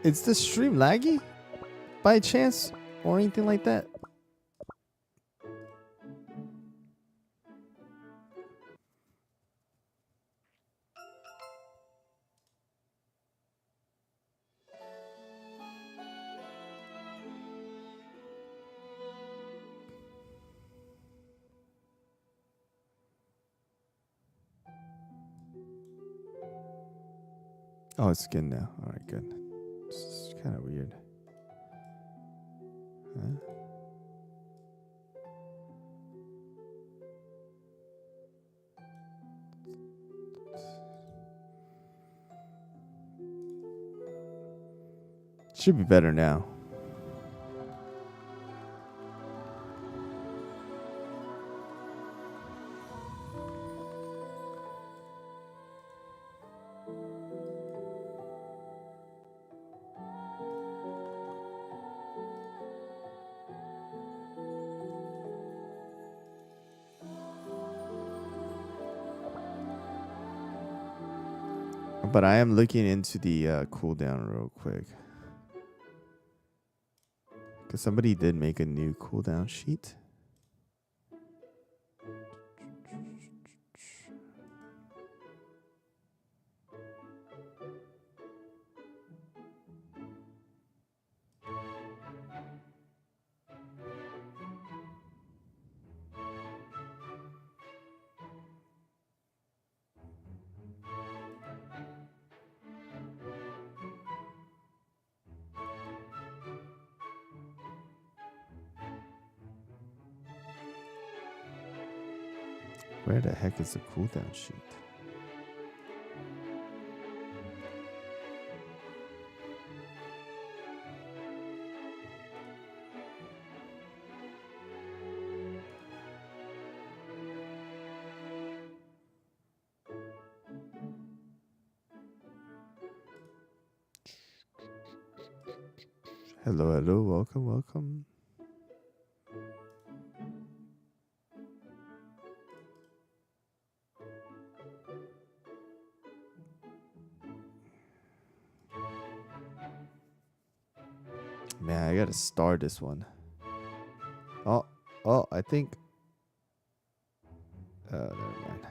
It's the stream laggy by chance or anything like that? Oh, it's good now. All right, good. It's kind of weird. Huh? Should be better now. But I am looking into the cooldown real quick. Because somebody did make a new cooldown sheet. Where the heck is the cooldown sheet? Hello, hello, welcome, welcome. Man, I gotta start this one. Oh, I think. Never mind.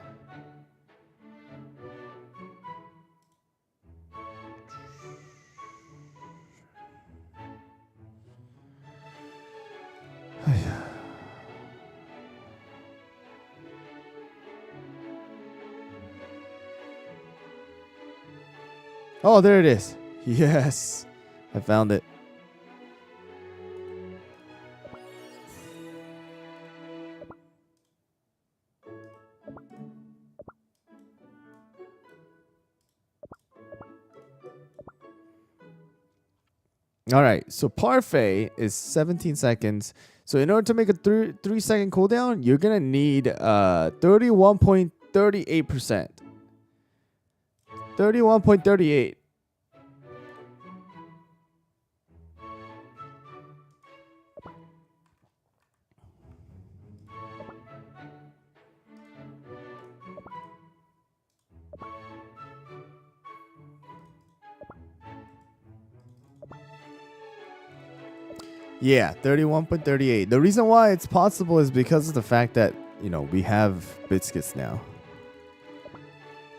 Oh, there it is. Yes, I found it. All right, so parfait is 17 seconds. So in order to make a 3-second cooldown, you're gonna need 31.38%. 31.38. Yeah, 31.38. The reason why it's possible is because of the fact that, you know, we have biscuits now.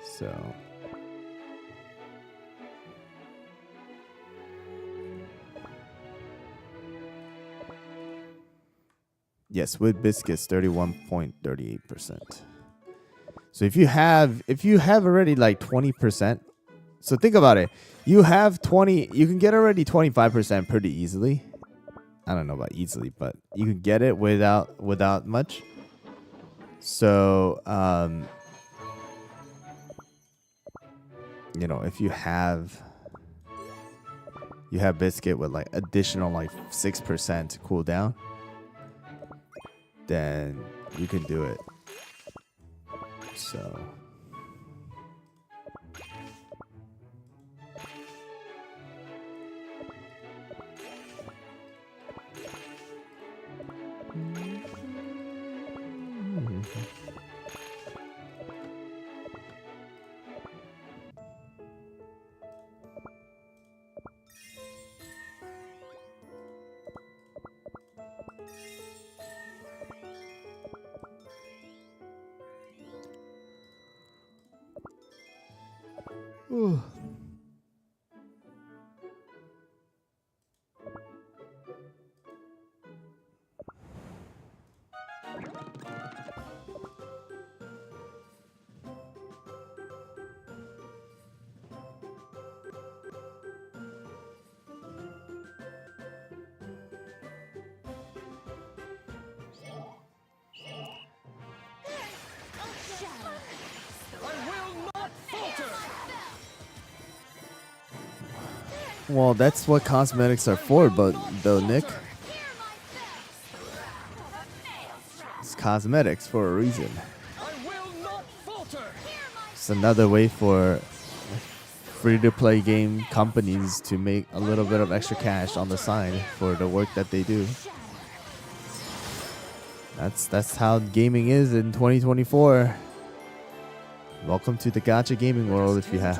So yes, with biscuits, 31.38%. So if you have already like 20%, so think about it. You have 20, you can get already 25% pretty easily. I don't know about easily, but you can get it without much. So you know, if you have biscuit with like additional like 6% cooldown, then you can do it. So Well, that's what cosmetics are for, but though, Nick, it's cosmetics for a reason. I will not falter. It's another way for free-to-play game companies to make a little bit of extra cash on the side for the work that they do. That's how gaming is in 2024. Welcome to the Gacha gaming world, if you have,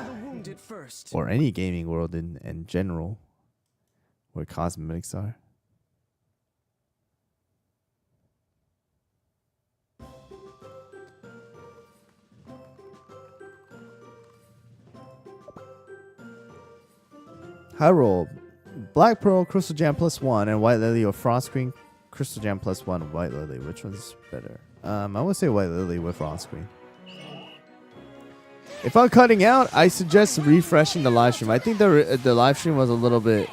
or any gaming world in general, where cosmetics are. HyRoll, Black Pearl, Crystal Gem +1, and White Lily or Frost Queen, Crystal Gem +1, White Lily. Which one's better? I would say White Lily with Frost Queen. If I'm cutting out, I suggest refreshing the live stream. I think the live stream was a little bit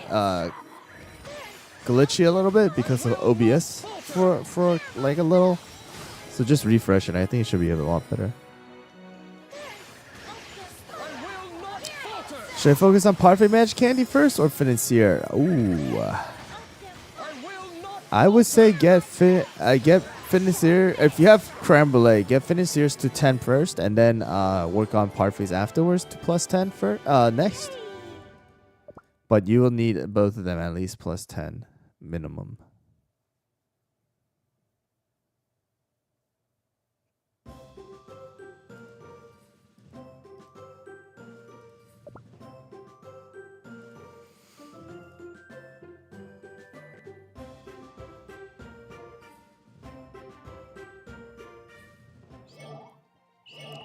glitchy a little bit because of OBS for like a little. So just refresh it. I think it should be a lot better. Should I focus on Parfait Magic Candy first or Financier? Ooh. I would say get Financier. If you have Creme Brulee, get Financiers to 10 first and then work on Parfaits afterwards to +10 for next. But you will need both of them at least +10 minimum.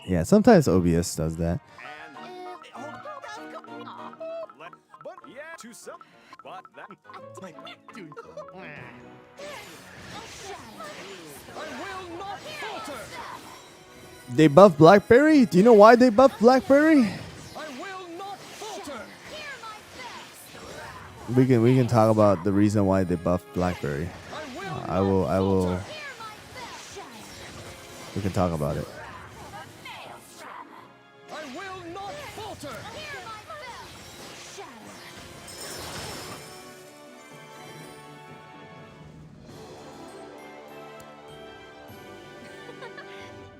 Yeah, sometimes OBS does that. But yeah, to some. But that. I will not falter. They buff Blackberry? Do you know why they buff Blackberry? I will not falter. We can talk about the reason why they buff Blackberry. I will. We can talk about it.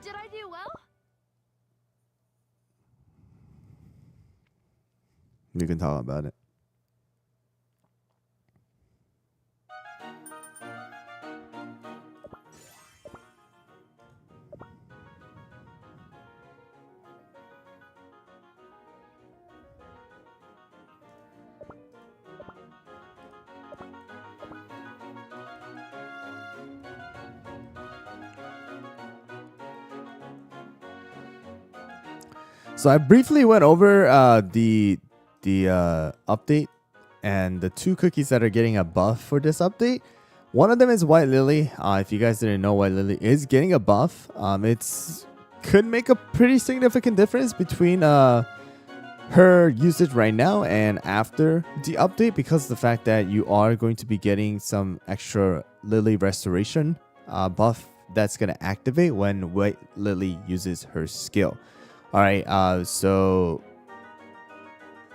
Did I do well? We can talk about it. So I briefly went over the update and the 2 cookies that are getting a buff for this update. One of them is White Lily. If you guys didn't know, White Lily is getting a buff. It's could make a pretty significant difference between her usage right now and after the update, because of the fact that you are going to be getting some extra Lily restoration buff that's going to activate when White Lily uses her skill. All right, so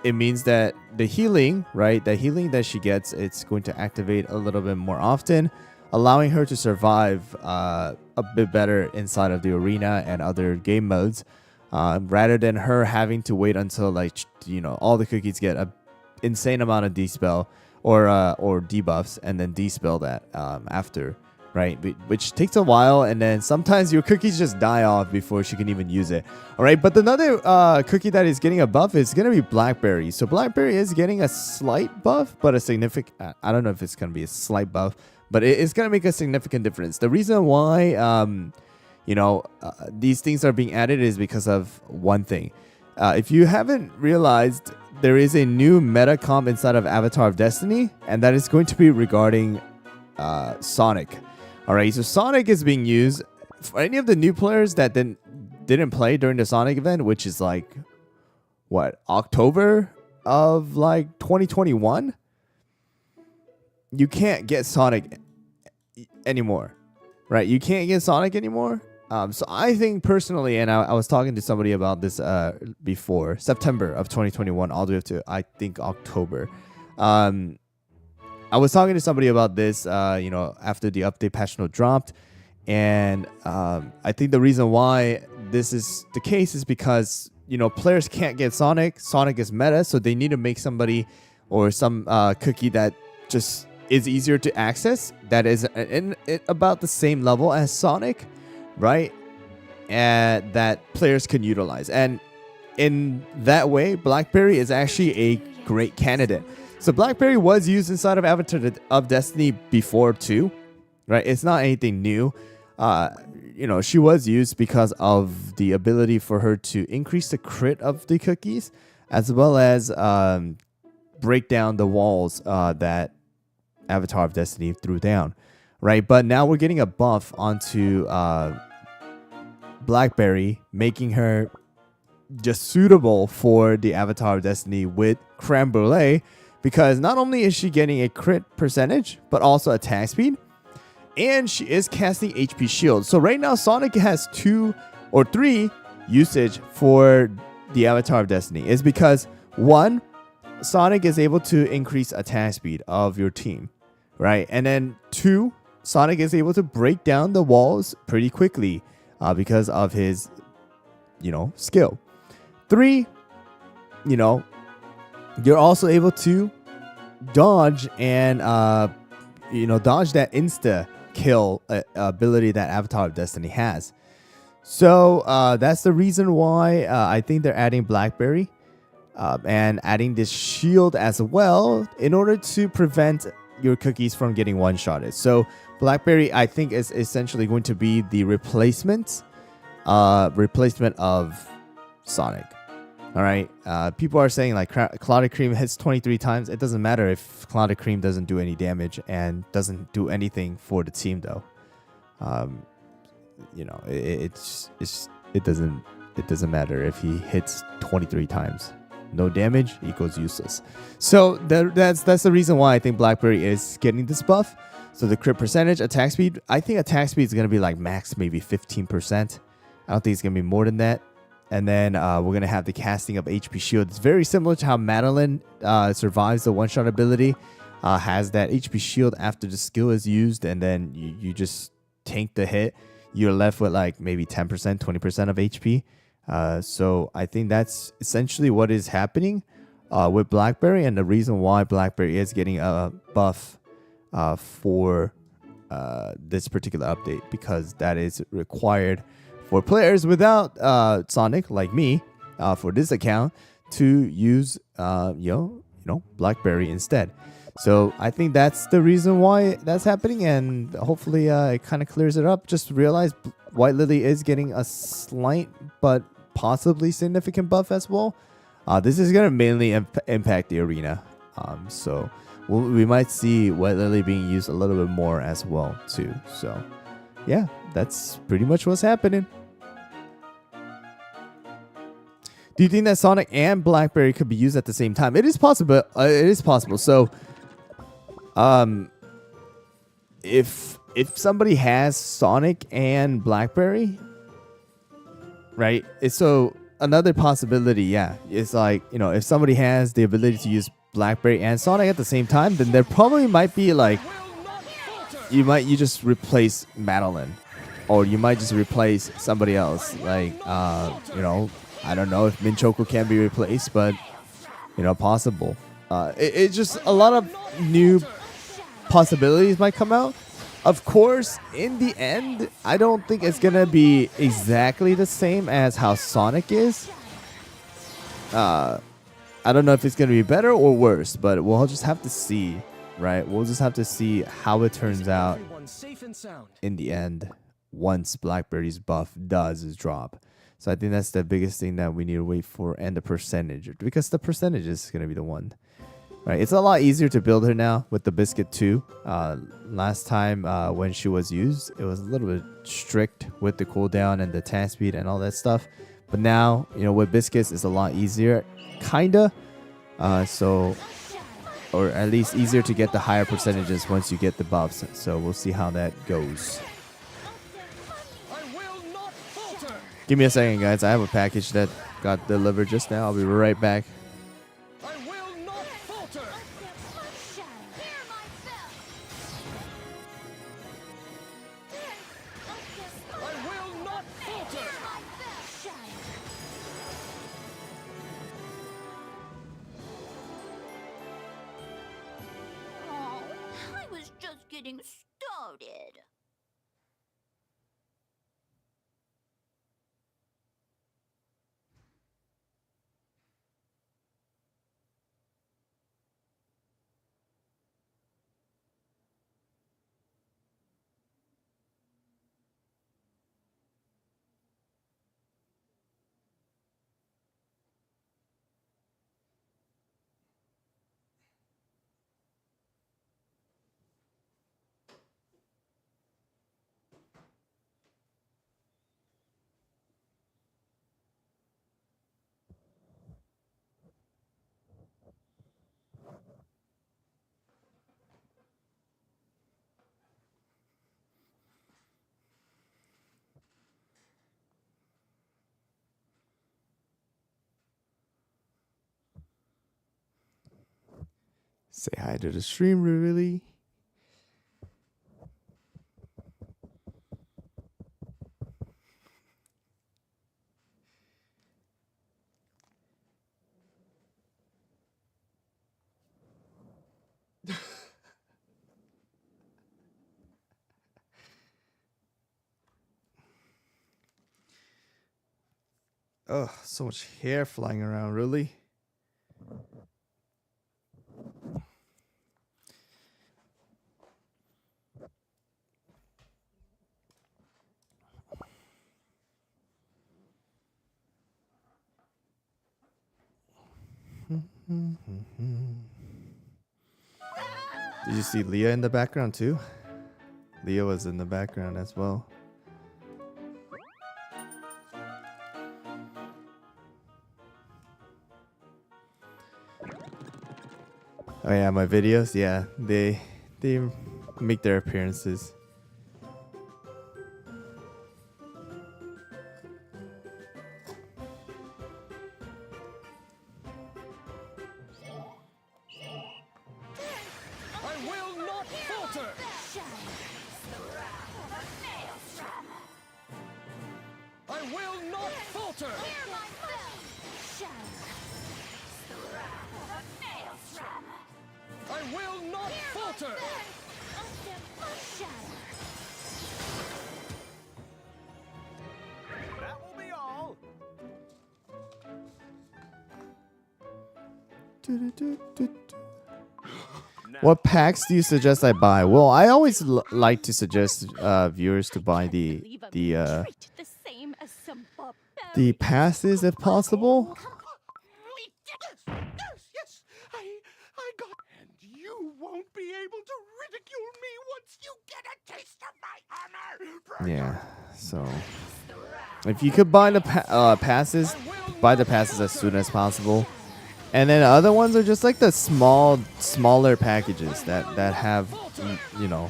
it means that the healing, right, the healing that she gets, it's going to activate a little bit more often, allowing her to survive a bit better inside of the arena and other game modes, rather than her having to wait until, like, you know, all the cookies get an insane amount of dispel or debuffs and then dispel that after. Right, which takes a while, and then sometimes your cookies just die off before she can even use it. All right, but another cookie that is getting a buff is going to be Blackberry. So Blackberry is getting a slight buff, but a significant, I don't know if it's going to be a slight buff, but it's going to make a significant difference. The reason why, these things are being added is because of one thing. If you haven't realized, there is a new meta comp inside of Avatar of Destiny, and that is going to be regarding Sonic. All right, so Sonic is being used for any of the new players that didn't play during the Sonic event, which is like, what, October of like 2021? You can't get Sonic anymore, right? You can't get Sonic anymore. So I think personally, and I was talking to somebody about this before, September of 2021 all the way up to, I think, October. I was talking to somebody about this, after the update patch note dropped, and I think the reason why this is the case is because players can't get Sonic. Sonic is meta, so they need to make somebody or some cookie that just is easier to access, that is in about the same level as Sonic, right? And that players can utilize. And in that way, Blackberry is actually a great candidate. So Blackberry was used inside of Avatar of Destiny before too, right? It's not anything new. She was used because of the ability for her to increase the crit of the cookies, as well as break down the walls that Avatar of Destiny threw down, right? But now we're getting a buff onto Blackberry, making her just suitable for the Avatar of Destiny with Creme Brulee, because not only is she getting a crit percentage, but also attack speed, and she is casting HP shield. So right now, Sonic has 2 or 3 usage for the Avatar of Destiny. Is because 1, Sonic is able to increase attack speed of your team, right? And then 2, Sonic is able to break down the walls pretty quickly because of his, skill. 3, you're also able to dodge and dodge that insta kill ability that Avatar of Destiny has. So that's the reason why I think they're adding Blackberry and adding this shield as well in order to prevent your cookies from getting one-shotted. So Blackberry, I think, is essentially going to be the replacement of Sonic. All right. People are saying like Clouded Cream hits 23 times. It doesn't matter if Clouded Cream doesn't do any damage and doesn't do anything for the team, though. It doesn't matter if he hits 23 times. No damage equals useless. So that's the reason why I think Blackberry is getting this buff. So the crit percentage, attack speed. I think attack speed is gonna be like max maybe 15%. I don't think it's gonna be more than that. And then we're going to have the casting of HP shield. It's very similar to how Madeline survives the one-shot ability. Has that HP shield after the skill is used. And then you just tank the hit. You're left with like maybe 10%, 20% of HP. So I think that's essentially what is happening with Blackberry. And the reason why Blackberry is getting a buff for this particular update. Because that is required for players without Sonic, like me, for this account, to use Blackberry instead. So I think that's the reason why that's happening, and hopefully it kind of clears it up. Just realize White Lily is getting a slight but possibly significant buff as well. This is going to mainly impact the arena. So we might see White Lily being used a little bit more as well too. So yeah, that's pretty much what's happening. Do you think that Sonic and Blackberry could be used at the same time? It is possible. It is possible. So, if somebody has Sonic and Blackberry, right? So another possibility, yeah, is like, if somebody has the ability to use Blackberry and Sonic at the same time, then there probably might be like, you just replace Madeline, or you might just replace somebody else, like I don't know if Minchoku can be replaced, but possible. It's just a lot of new possibilities might come out. Of course, in the end, I don't think it's gonna be exactly the same as how Sonic is. I don't know if it's gonna be better or worse, but we'll just have to see, right? We'll just have to see how it turns out in the end once Blackberry's buff does drop. So I think that's the biggest thing that we need to wait for, and the percentage, because the percentage is going to be the one. Right? It's a lot easier to build her now with the Biscuit 2. Last time when she was used, it was a little bit strict with the cooldown and the attack speed and all that stuff. But now, with Biscuits, it's a lot easier, kinda. Or at least easier to get the higher percentages once you get the buffs. So we'll see how that goes. Give me a second, guys. I have a package that got delivered just now. I'll be right back. getting started. Say hi to the stream, really. Oh, so much hair flying around, really. Did you see Leah in the background too? Leah was in the background as well. Oh yeah, my videos, yeah, they make their appearances. I will not falter! I will not falter! I will not falter! That will be all. What packs do you suggest I buy? Well, I always like to suggest viewers to buy the passes if possible. Yes, I got. And you won't be able to ridicule me once you get a taste of my honor. Yeah, so if you could buy the passes, buy the passes as soon as possible. And then other ones are just like the smaller packages that have, you know,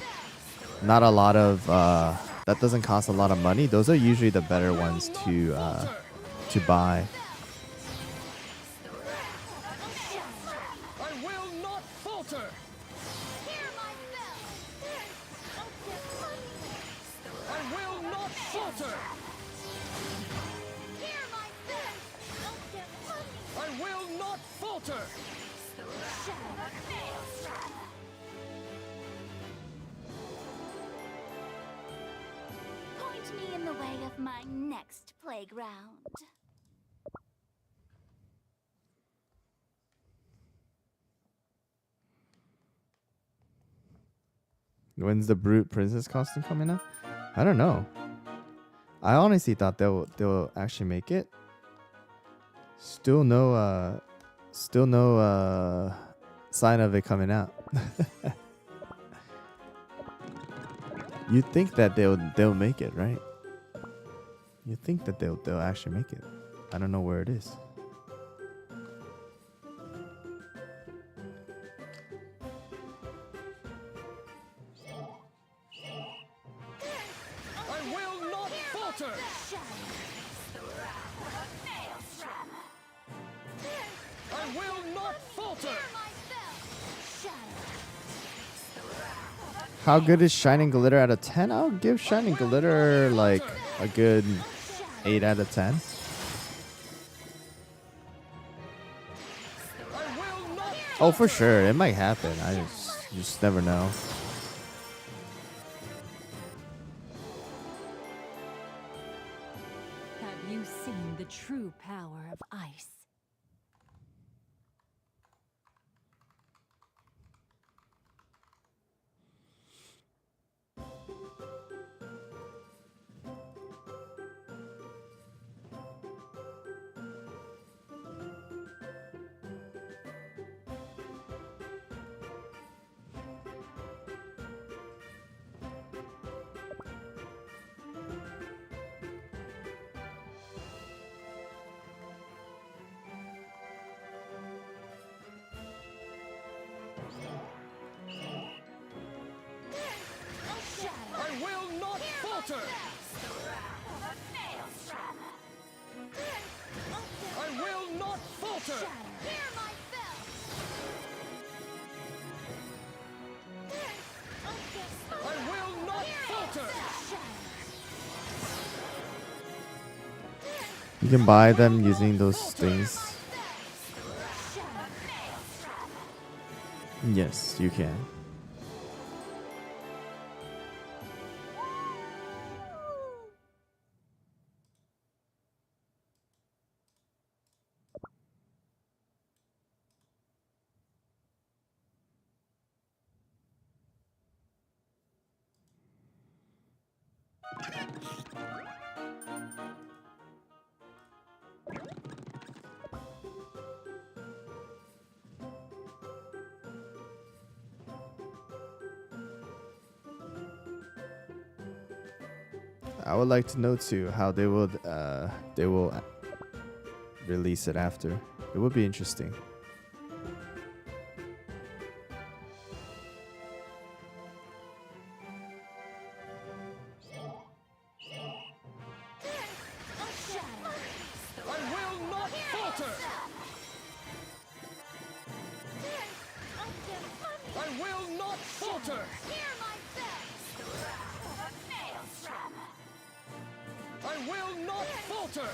not a lot of that doesn't cost a lot of money. Those are usually the better ones to buy. I will not falter. I will not falter. I will not falter. Point me in the way of my next playground. When's the Brute Princess costume coming out? I don't know. I honestly thought they'll actually make it. Still no sign of it coming out. You'd think that they'll make it, right? You'd think that they'll actually make it. I don't know where it is. I will not falter. I will not falter. How good is Shining Glitter out of 10? I'll give Shining Glitter like a good 8 out of 10. Oh, for sure. It might happen. You just never know. you seen the true power of ice? I will not falter! I will not falter! I will not falter! You can buy them using those things. Yes, you can. I would like to know too how they will release it after. It would be interesting. I will not falter! I will not falter! I will not falter!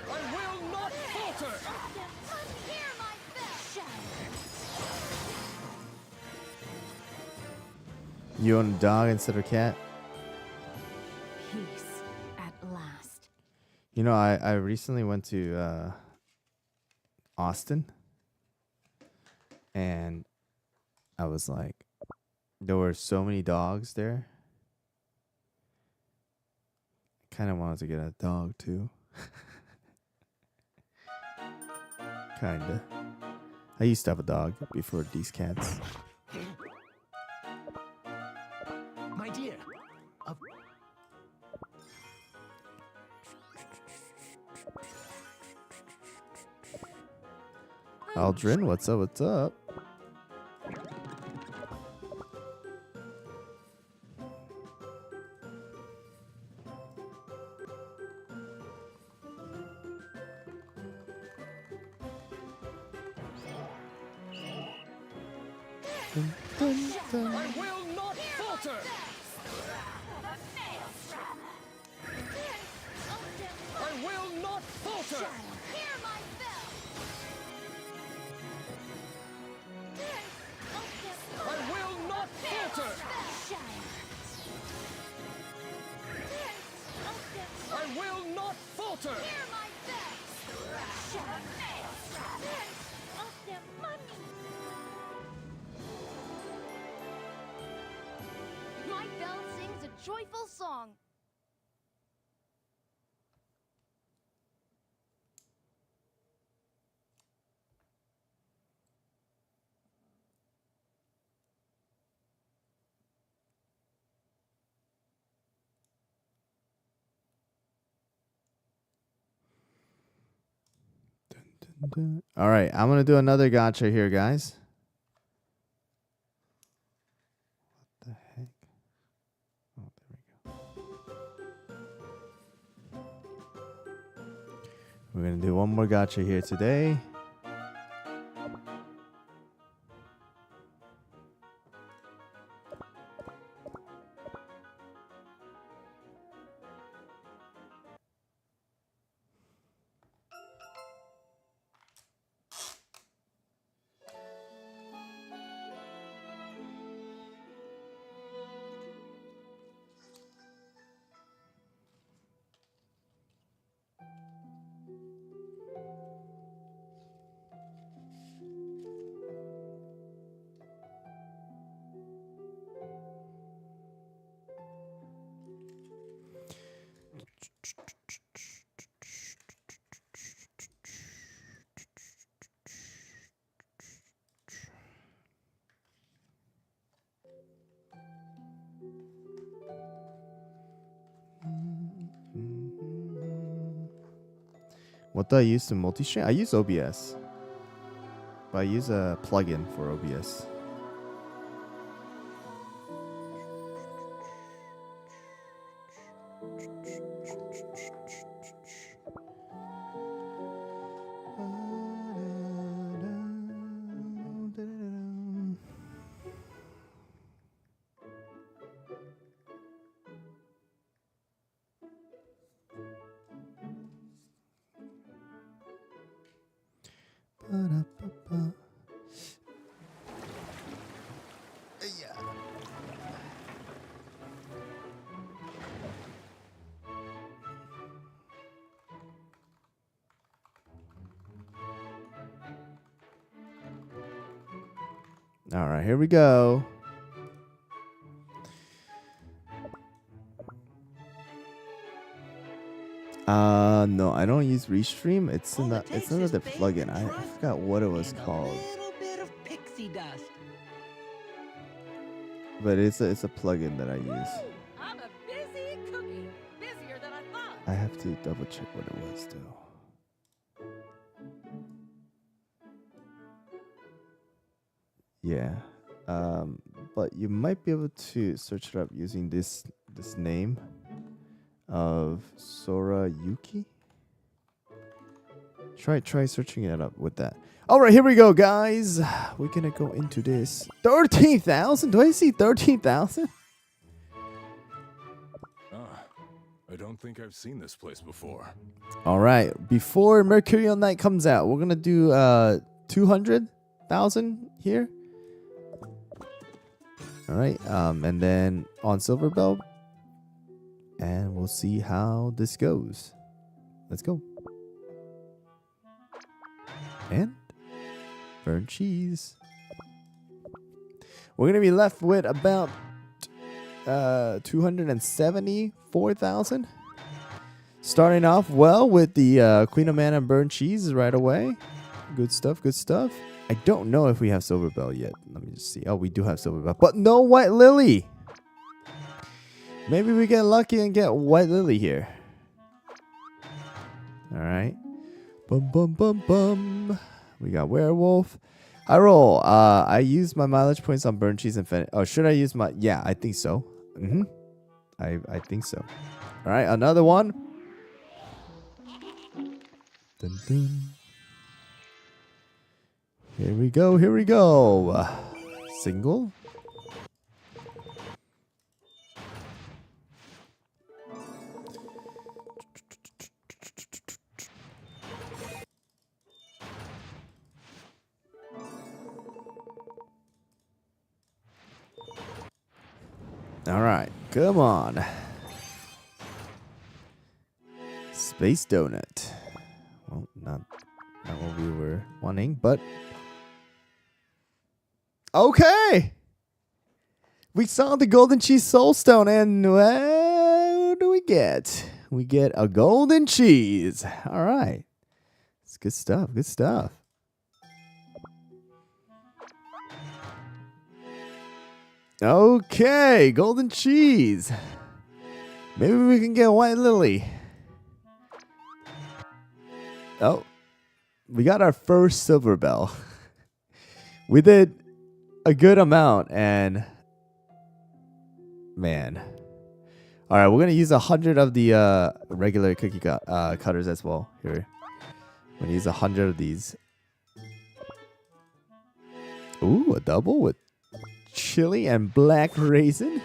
I will not falter! You own a dog instead of a cat? Peace at last. You know, I recently went to Austin, and I was like, there were so many dogs there. Kind of wanted to get a dog too. Kinda. I used to have a dog before these cats. My dear, Aldrin, what's up? What's up? I will not falter! I will not falter! I will not falter! I will not falter! My bell sings a joyful song. All right, I'm gonna do another gacha here, guys. What the heck? Oh, there we go. We're gonna do one more gacha here today. What do I use to multi-stream? I use OBS. But I use a plugin for OBS. All right, here we go. No, I don't use Restream. It's All in it the it's takes is another faith plugin. and I trust forgot what it was and called, a little bit of pixie dust. but it's a plugin that I use. I'm a busy cookie. Busier than I thought. I have to double check what it was though. Yeah, but you might be able to search it up using this name of Sora Yuki. Try searching it up with that. All right, here we go, guys. We're gonna go into this 13,000. Do I see 13,000? I don't think I've seen this place before. All right, before Mercurial Night comes out, we're gonna do 200,000 here. All right, and then on Silver Bell, and we'll see how this goes. Let's go. And burnt cheese. We're gonna be left with about 274,000. Starting off well with the Queen of Mana burnt cheese right away. Good stuff, good stuff. I don't know if we have Silver Bell yet. Let me just see. Oh, we do have Silver Bell, but no White Lily. Maybe we get lucky and get White Lily here. All right. Bum bum bum bum. We got Werewolf. I roll. I use my mileage points on burnt cheese and Fennec. Oh, should I use my? Yeah, I think so. I think so. All right, another one. Dun, dun. Here we go. Here we go. Single. All right, come on. Space donut. Well, not what we were wanting, but okay. We saw the golden cheese soulstone, and what do we get? We get a golden cheese. All right, it's good stuff. Good stuff. Okay, golden cheese. Maybe we can get White Lily. Oh, we got our first Silver Bell. We did a good amount, and man. All right, we're gonna use 100 of the regular cookie cutters as well. Here, we're gonna use 100 of these. Ooh, a double with chili and black raisin.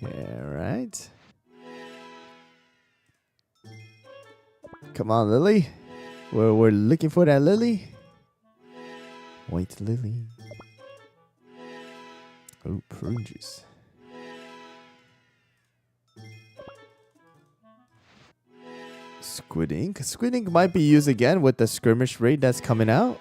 Yeah, right. Come on, Lily. We're looking for that Lily. White Lily. Oh, prune juice. Squid ink. Squid ink might be used again with the skirmish raid that's coming out.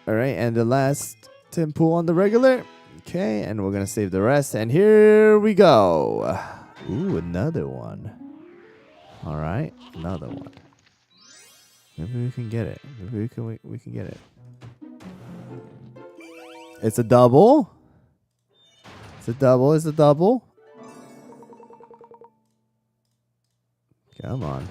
All right, and the last tin pool on the regular. Okay, and we're going to save the rest. And here we go. Ooh, another one. All right, another one. Maybe we can get it. Maybe we can get it. It's a double. It's a double. It's a double. Come on.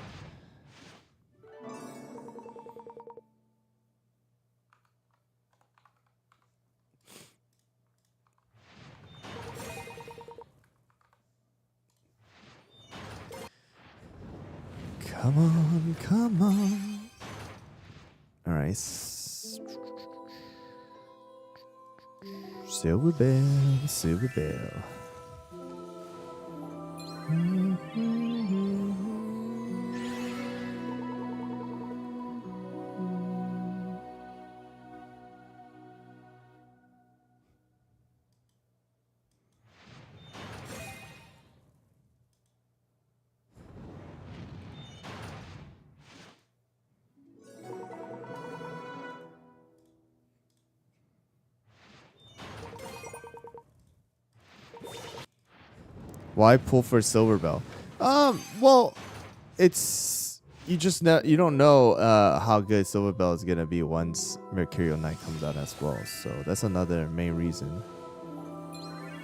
Come on, come on. All right. Silver bell, silver bell. Why pull for silver bell? Well, it's you don't know how good silver bell is gonna be once Mercurial Knight comes out as well. So that's another main reason.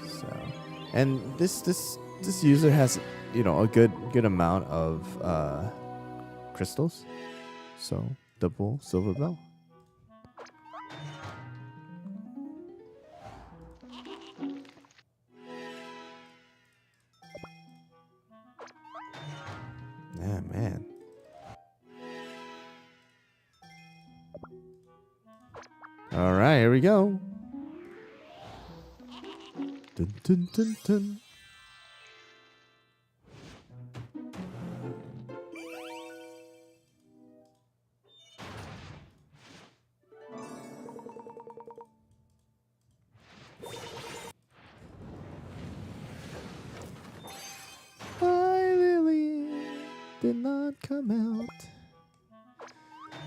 So, and this user has a good amount of crystals. So double silver bell. Yeah, man. All right, here we go. Dun, dun, dun, dun. Why Lily did not come out.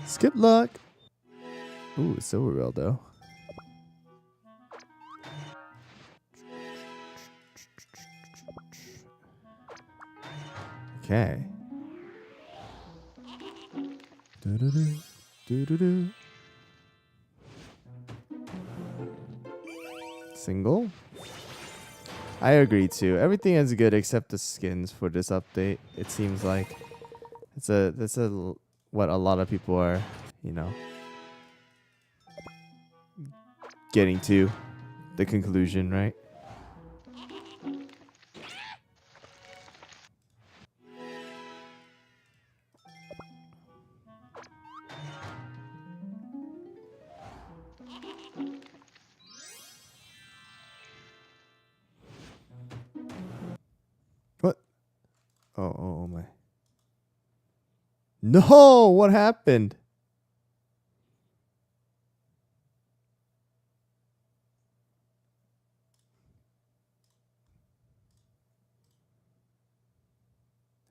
Skip luck. Ooh, silver bell though. Okay. Do-do-do, do-do-do. Single. I agree too. Everything is good except the skins for this update. It seems like that's what a lot of people are, getting to the conclusion, right? What? Oh my. No, what happened?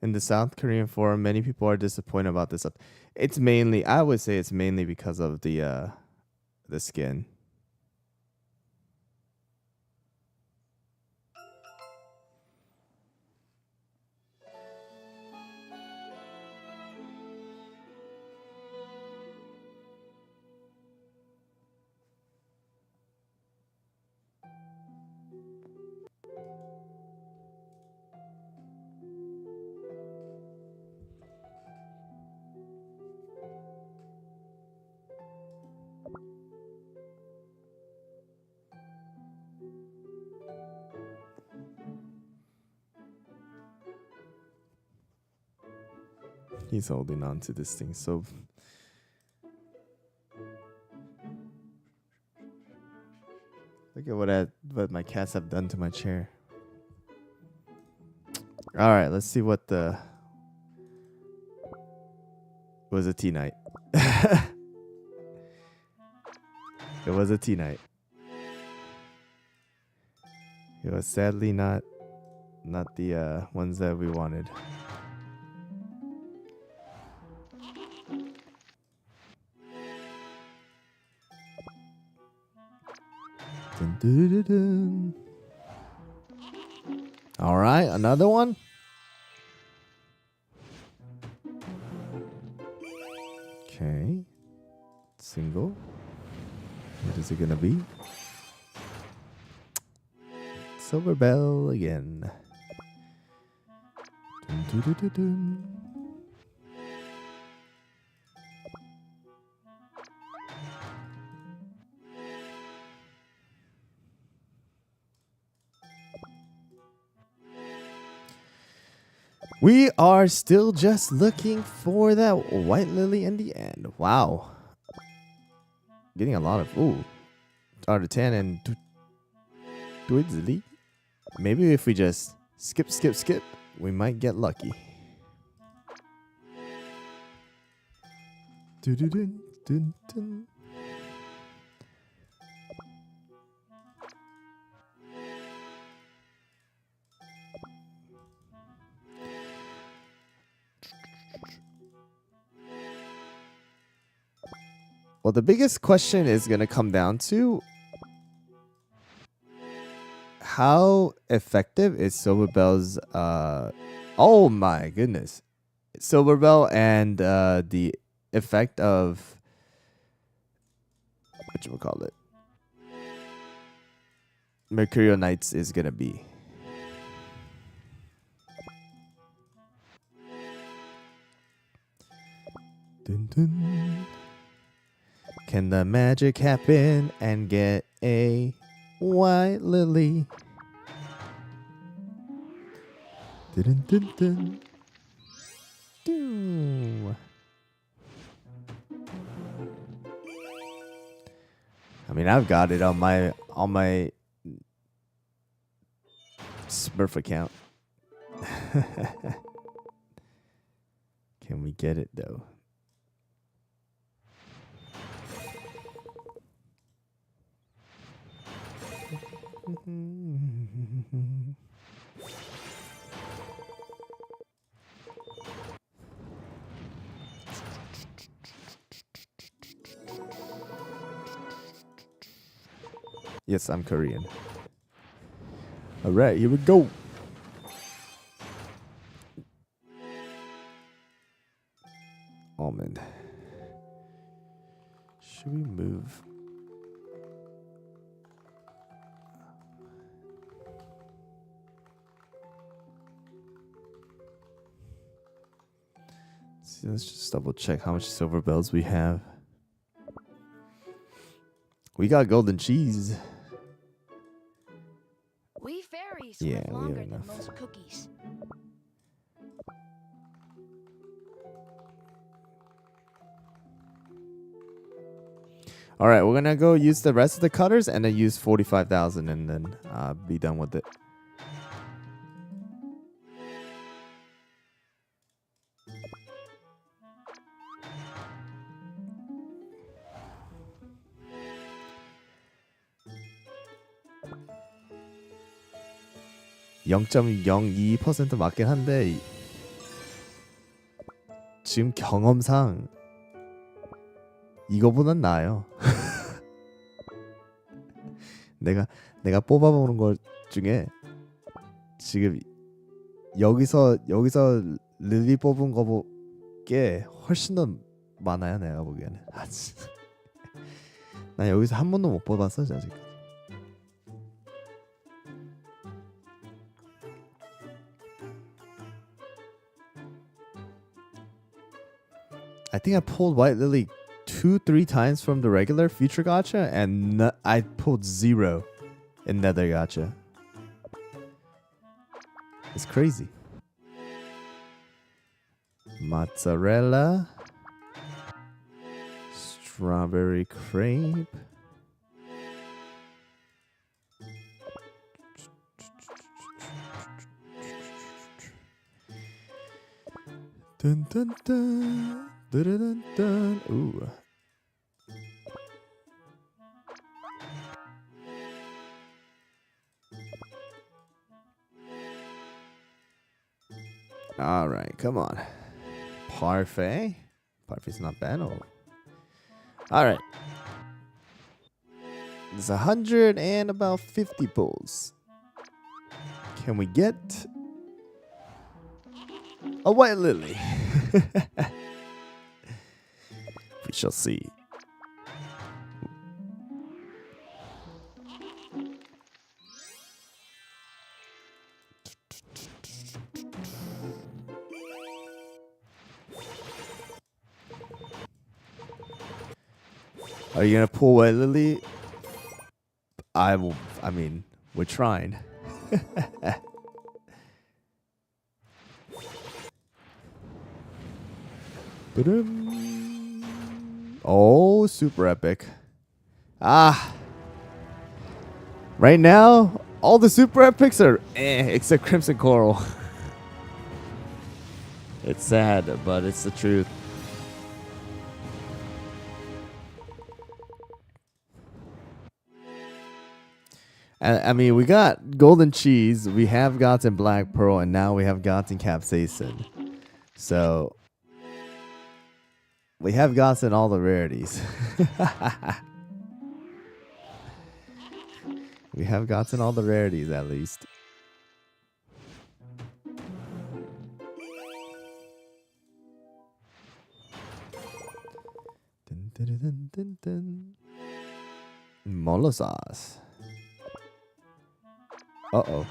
In the South Korean forum, many people are disappointed about this. I would say it's mainly because of the skin. He's holding on to this thing. So look at what my cats have done to my chair. All right, let's see what was a tea night. It was a tea night. It was sadly not the ones that we wanted. Dun, dun, dun, dun. All right, another one. Okay. Single. What is it gonna be? Silver bell again. Dun, dun, dun, dun, dun. We are still just looking for that white lily in the end. Wow. Getting a lot of, ooh, out of 10 and Twizzly. Maybe if we just skip, we might get lucky. Dun. Well, the biggest question is going to come down to how effective is Silverbell's oh my goodness. Silverbell and the effect of whatchamacallit, Mercurial Knights is going to be. Dun, dun. Can the magic happen and get a white lily? Dun, dun, dun. Doo. I mean, I've got it on my Smurf account. Can we get it though? Yes, I'm Korean. All right, here we go. Almond. Should we move? See, let's just double check how much silver bells we have. We got golden cheese. We fairies Yeah, live we have longer than enough. most cookies. All right, we're gonna go use the rest of the cutters and then use 45,000 and then be done with it. (0.02% 맞긴 한데 지금 경험상 이거보단 나아요. 내가 뽑아보는 것 중에 지금 여기서 릴리 뽑은 거게 훨씬 더 많아요. 내가 보기에는. 나 여기서 한 번도 못 뽑았어 아직. I think I pulled White Lily 2-3 times from the regular Future Gacha, and I pulled 0 in Nether Gacha. It's crazy. Mozzarella, strawberry crepe. Dun dun dun. Dun, dun, dun. Ooh. All right, come on. Parfait. Parfait's not bad. Oh. All right. There's 100 and about 50 pulls. Can we get a white lily? We shall see. Are you gonna pull White Lily? I will. I mean, we're trying. Oh, super epic. Ah. Right now, all the super epics are except Crimson Coral. It's sad, but it's the truth. I mean, we got Golden Cheese, we have gotten Black Pearl, and now we have gotten Capsaicin. So, we have gotten all the rarities. We have gotten all the rarities, at least. Dun, dun, dun, dun, dun. Molo sauce. Uh-oh.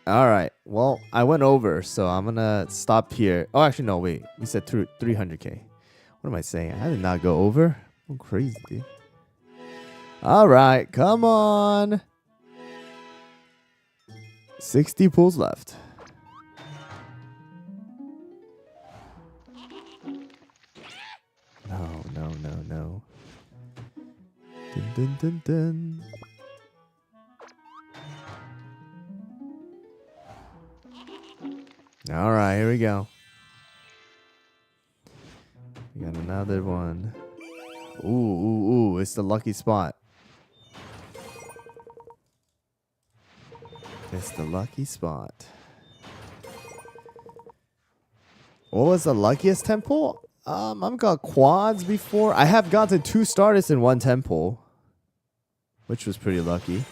Alright, well, I went over, so I'm gonna stop here. Oh, actually, no, wait. We said 300k. What am I saying? I did not go over. I'm crazy, dude. Alright, come on. 60 pulls left. No, no, no, no. Dun, dun, dun, dun. All right, here we go. We got another one. Ooh, ooh, ooh. It's the lucky spot. It's the lucky spot. What was the luckiest temple? I've got quads before. I have gotten 2 starters in 1 temple, which was pretty lucky.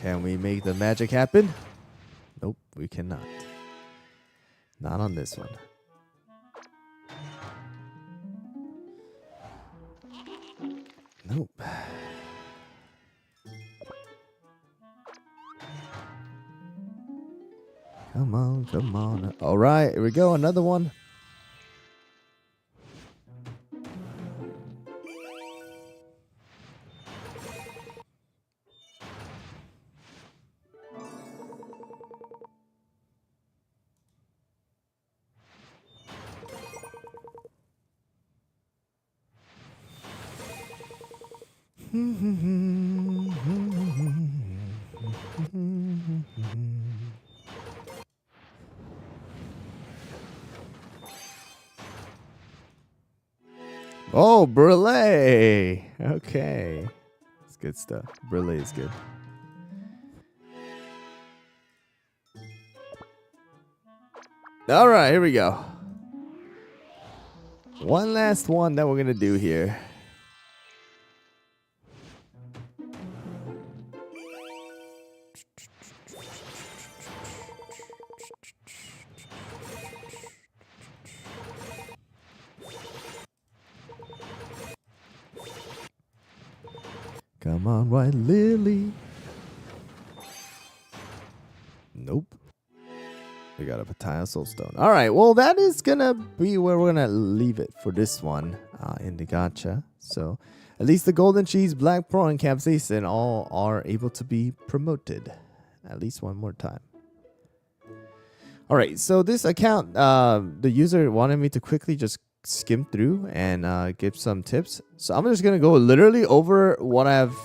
Can we make the magic happen? Nope, we cannot. Not on this one. Nope. Come on, come on. All right, here we go. Another one. Oh, brulee. Okay. It's good stuff. Brulee is good. All right, here we go. One last one that we're going to do here. Come on, White Lily. Nope. We got a Pataya Soulstone. All right, well, that is going to be where we're going to leave it for this one in the gacha. So, at least the Golden Cheese, Black Pearl, and Capsaicin all are able to be promoted. At least one more time. All right, so this account, the user wanted me to quickly just skim through and give some tips. So I'm just gonna go literally over what I've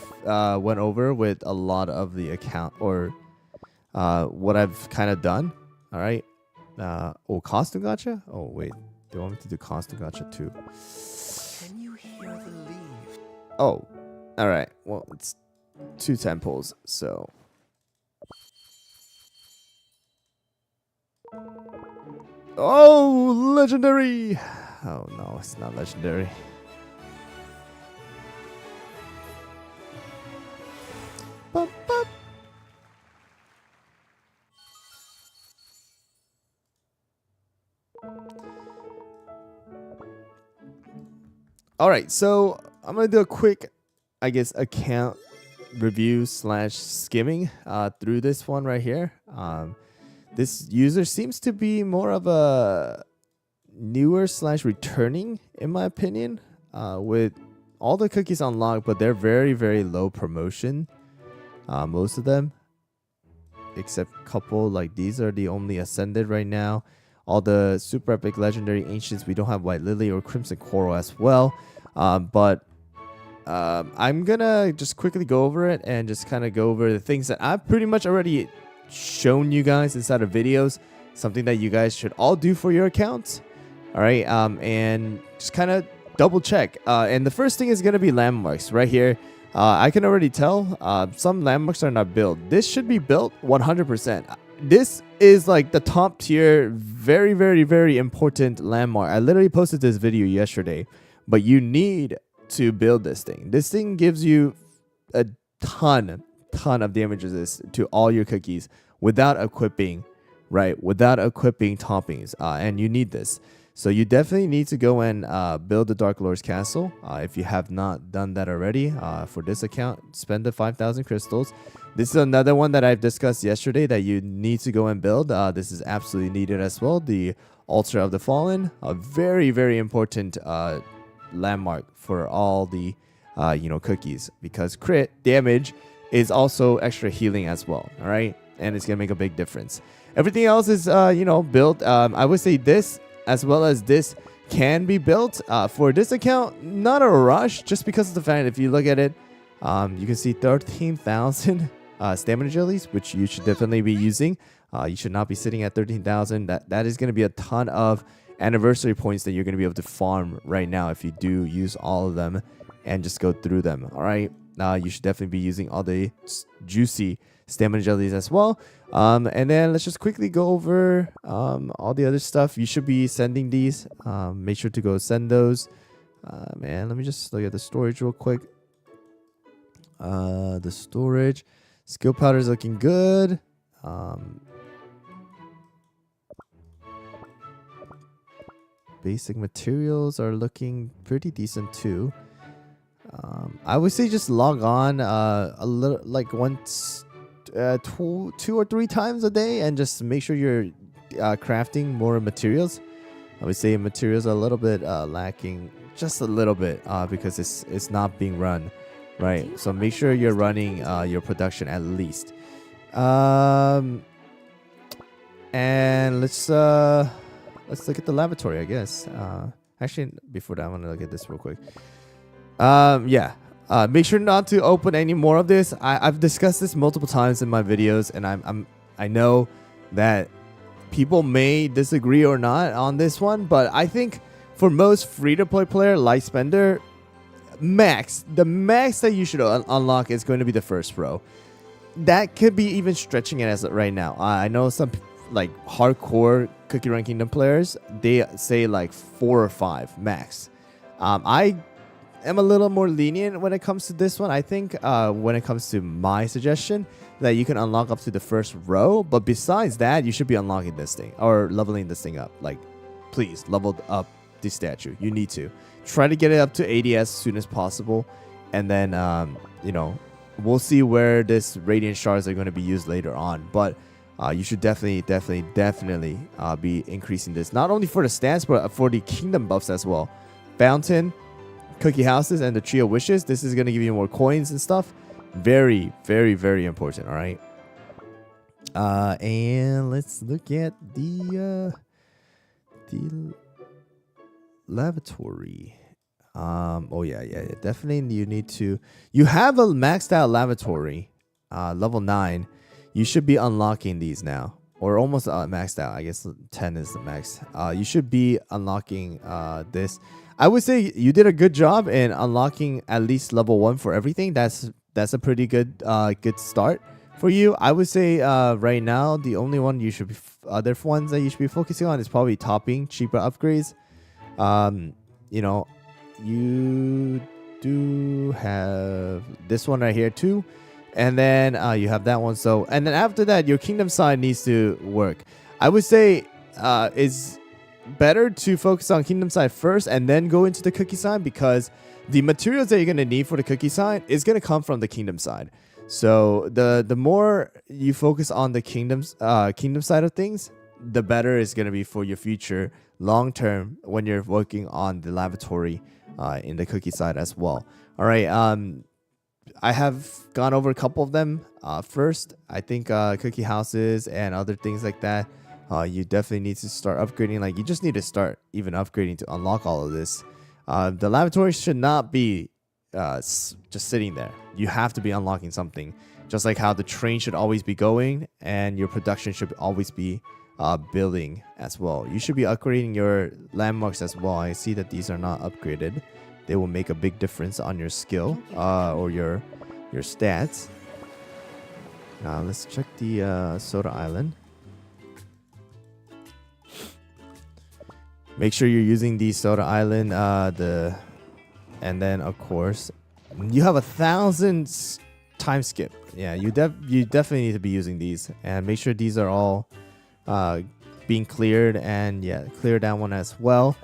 went over with a lot of the account, or what I've kind of done. All right. Oh, costume gacha. Oh wait, they want me to do costume gacha too. Can you hear the leaves? Oh, all right. Well, it's 2 temples, so. Oh, legendary. Oh no, it's not legendary. Bop, bop. All right, so I'm gonna do a quick, I guess, account review / skimming through this one right here. This user seems to be more of a newer / returning, in my opinion, with all the cookies unlocked, but they're very, very low promotion. Most of them, except a couple, like these are the only ascended right now. All the super epic legendary ancients, we don't have White Lily or Crimson Coral as well. But I'm gonna just quickly go over it and just kind of go over the things that I've pretty much already shown you guys inside of videos. Something that you guys should all do for your accounts. All right, and just kind of double check. And the first thing is gonna be landmarks right here. I can already tell some landmarks are not built. This should be built 100%. This is like the top tier, very, very, very important landmark. I literally posted this video yesterday, but you need to build this thing. This thing gives you a ton of damage resist to all your cookies without equipping, right? Without equipping toppings, and you need this. So you definitely need to go and build the Dark Lord's Castle. If you have not done that already, for this account, spend the 5,000 crystals. This is another one that I've discussed yesterday that you need to go and build. This is absolutely needed as well. The Altar of the Fallen, a very, very important landmark for all the cookies, because crit damage is also extra healing as well. All right, and it's gonna make a big difference. Everything else is built. I would say this as well as this can be built for this account. Not a rush, just because of the fact if you look at it, you can see 13,000 stamina jellies, which you should definitely be using. You should not be sitting at 13,000. That is going to be a ton of anniversary points that you're going to be able to farm right now if you do use all of them and just go through them. All right, you should definitely be using all the juicy stamina jellies as well. And then let's just quickly go over all the other stuff. You should be sending these. Make sure to go send those. And let me just look at the storage real quick. The storage skill powder is looking good. Basic materials are looking pretty decent too. I would say just log on a little, like once, 2 or 3 times a day, and just make sure you're crafting more materials. I would say materials are a little bit lacking, just a little bit, because it's not being run right. So make sure you're running your production at least. And let's look at the laboratory, I guess. Actually, before that, I want to look at this real quick. Make sure not to open any more of this. I've discussed this multiple times in my videos, and I know that people may disagree or not on this one, but I think for most free-to-play player, light spender, the max that you should unlock is going to be the first row. That could be even stretching it as right now. I know some like hardcore Cookie Run Kingdom players, they say like 4 or 5 max. I am a little more lenient when it comes to this one. I think when it comes to my suggestion, that you can unlock up to the first row, but besides that, you should be unlocking this thing or leveling this thing up. Like, please level up the statue. You need to try to get it up to 80 as soon as possible, and then we'll see where this radiant shards are going to be used later on. But you should definitely be increasing this, not only for the stats, but for the kingdom buffs as well. Fountain, cookie houses, and the tree of wishes. This is going to give you more coins and stuff. Very, very, very important. All right. And let's look at the lavatory. Oh yeah, definitely you have a maxed out lavatory, level 9. You should be unlocking these now, or almost maxed out. I guess 10 is the max. You should be unlocking this. I would say you did a good job in unlocking at least level 1 for everything. That's a pretty good start for you. I would say right now the only one you should be other ones that you should be focusing on is probably topping cheaper upgrades. You do have this one right here too, and then you have that one. So, and then after that, your kingdom side needs to work. I would say it's better to focus on kingdom side first and then go into the cookie side, because the materials that you're going to need for the cookie side is going to come from the kingdom side. So the more you focus on the kingdom side of things, the better it's gonna be for your future long term when you're working on the lavatory in the cookie side as well. All right. I have gone over a couple of them. First, I think cookie houses and other things like that. You definitely need to start upgrading. Like, you just need to start even upgrading to unlock all of this. The lavatory should not be just sitting there. You have to be unlocking something. Just like how the train should always be going and your production should always be building as well. You should be upgrading your landmarks as well. I see that these are not upgraded. They will make a big difference on your skill or your stats. Now let's check the Soda Island. Make sure you're using the Soda Island. And then of course you have 1,000 time skip. Yeah, you definitely need to be using these, and make sure these are all being cleared, and yeah, clear that one as well.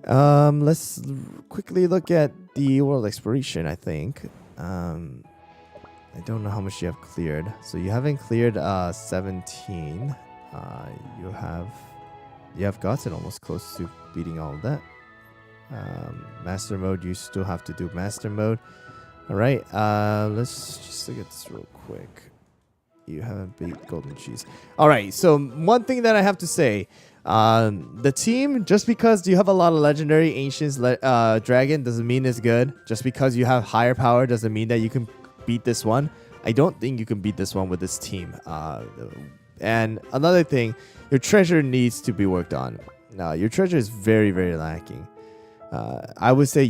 Let's quickly look at the world exploration. I think I don't know how much you have cleared. So you haven't cleared 17. You have gotten almost close to beating all of that. Master mode, you still have to do master mode. All right, let's just look at this real quick. You haven't beat golden cheese. All right, so one thing that I have to say, the team, just because you have a lot of legendary ancients dragon doesn't mean it's good. Just because you have higher power doesn't mean that you can beat this one. I don't think you can beat this one with this team. And another thing, your treasure needs to be worked on. Your treasure is very, very lacking. I would say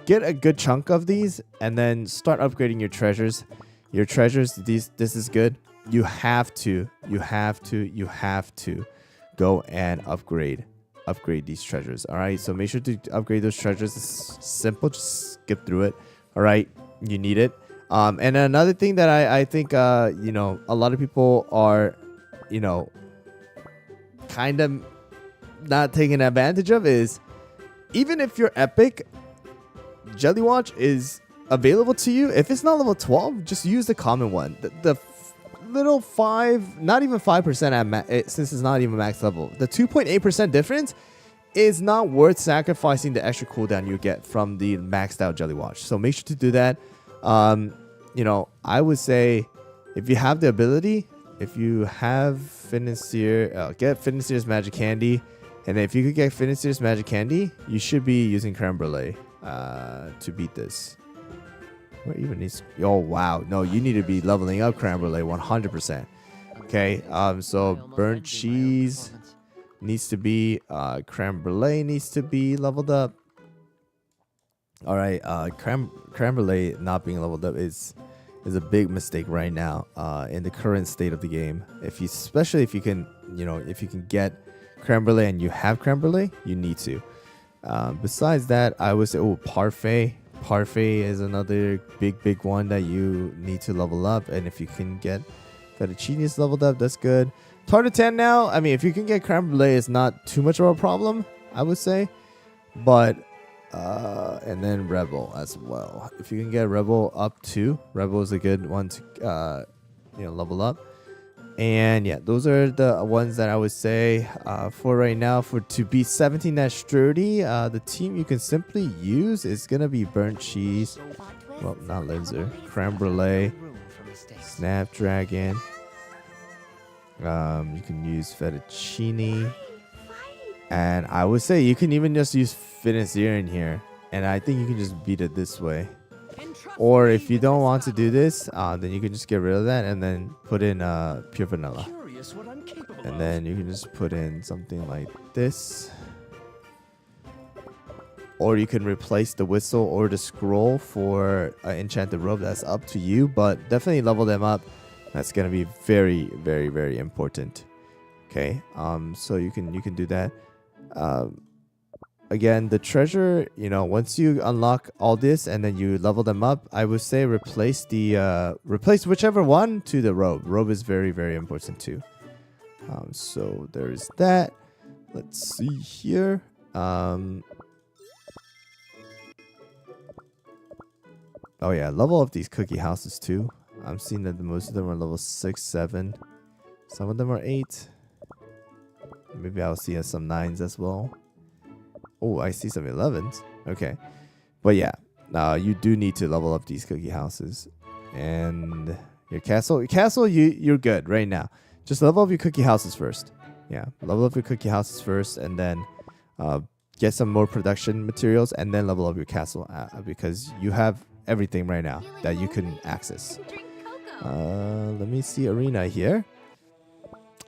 get a good chunk of these and then start upgrading your treasures. Your treasures, this is good. You have to go and upgrade these treasures. All right, so make sure to upgrade those treasures. It's simple, just skip through it. All right, you need it. And another thing that I think a lot of people are kind of not taking advantage of is, even if you're epic, Jelly Watch is available to you. If it's not level 12, just use the common one. The little 5, not even 5% at since it's not even max level. The 2.8% difference is not worth sacrificing the extra cooldown you get from the maxed out Jelly Watch. So make sure to do that. I would say if you have the ability, if you have Financier, get Financier's Magic Candy. And if you could get Financier's Magic Candy, you should be using Creme Brulee to beat this. Where even is? Oh wow, no, you need to be leveling up Creme Brulee 100%. Okay, so burnt cheese needs to be Creme Brulee needs to be leveled up. All right, creme brulee not being leveled up is a big mistake right now in the current state of the game. Especially if you can get creme brulee and you have creme brulee, you need to. Besides that, I would say parfait. Parfait is another big one that you need to level up, and if you can get fettuccine leveled up, that's good. Tartatan now, I mean, if you can get creme brulee, it's not too much of a problem, I would say, but and then Rebel as well. If you can get Rebel up too, Rebel is a good one to level up. And yeah, those are the ones that I would say for right now. To be 17-30, the team you can simply use is gonna be burnt cheese. Well, not Linzer, creme brulee, Snapdragon. You can use fettuccine. And I would say you can even just use Financier in here. And I think you can just beat it this way. Or if you don't want to do this, then you can just get rid of that and then put in pure vanilla. And then you can just put in something like this. Or you can replace the whistle or the scroll for enchanted robe. That's up to you, but definitely level them up. That's gonna be very, very, very important. Okay, so you can do that. Again, the treasure, once you unlock all this and then you level them up, I would say replace whichever one to the robe. Robe is very, very important too. So there's that. Let's see here. Oh yeah, level up these cookie houses too. I'm seeing that most of them are level 6, 7. Some of them are 8. Maybe I'll see some 9s as well. Oh, I see some 11s. Okay. But yeah, you do need to level up these cookie houses. And your castle, you're good right now. Just level up your cookie houses first. Yeah, level up your cookie houses first, and then get some more production materials, and then level up your castle because you have everything right now that you can access. Let me see arena here.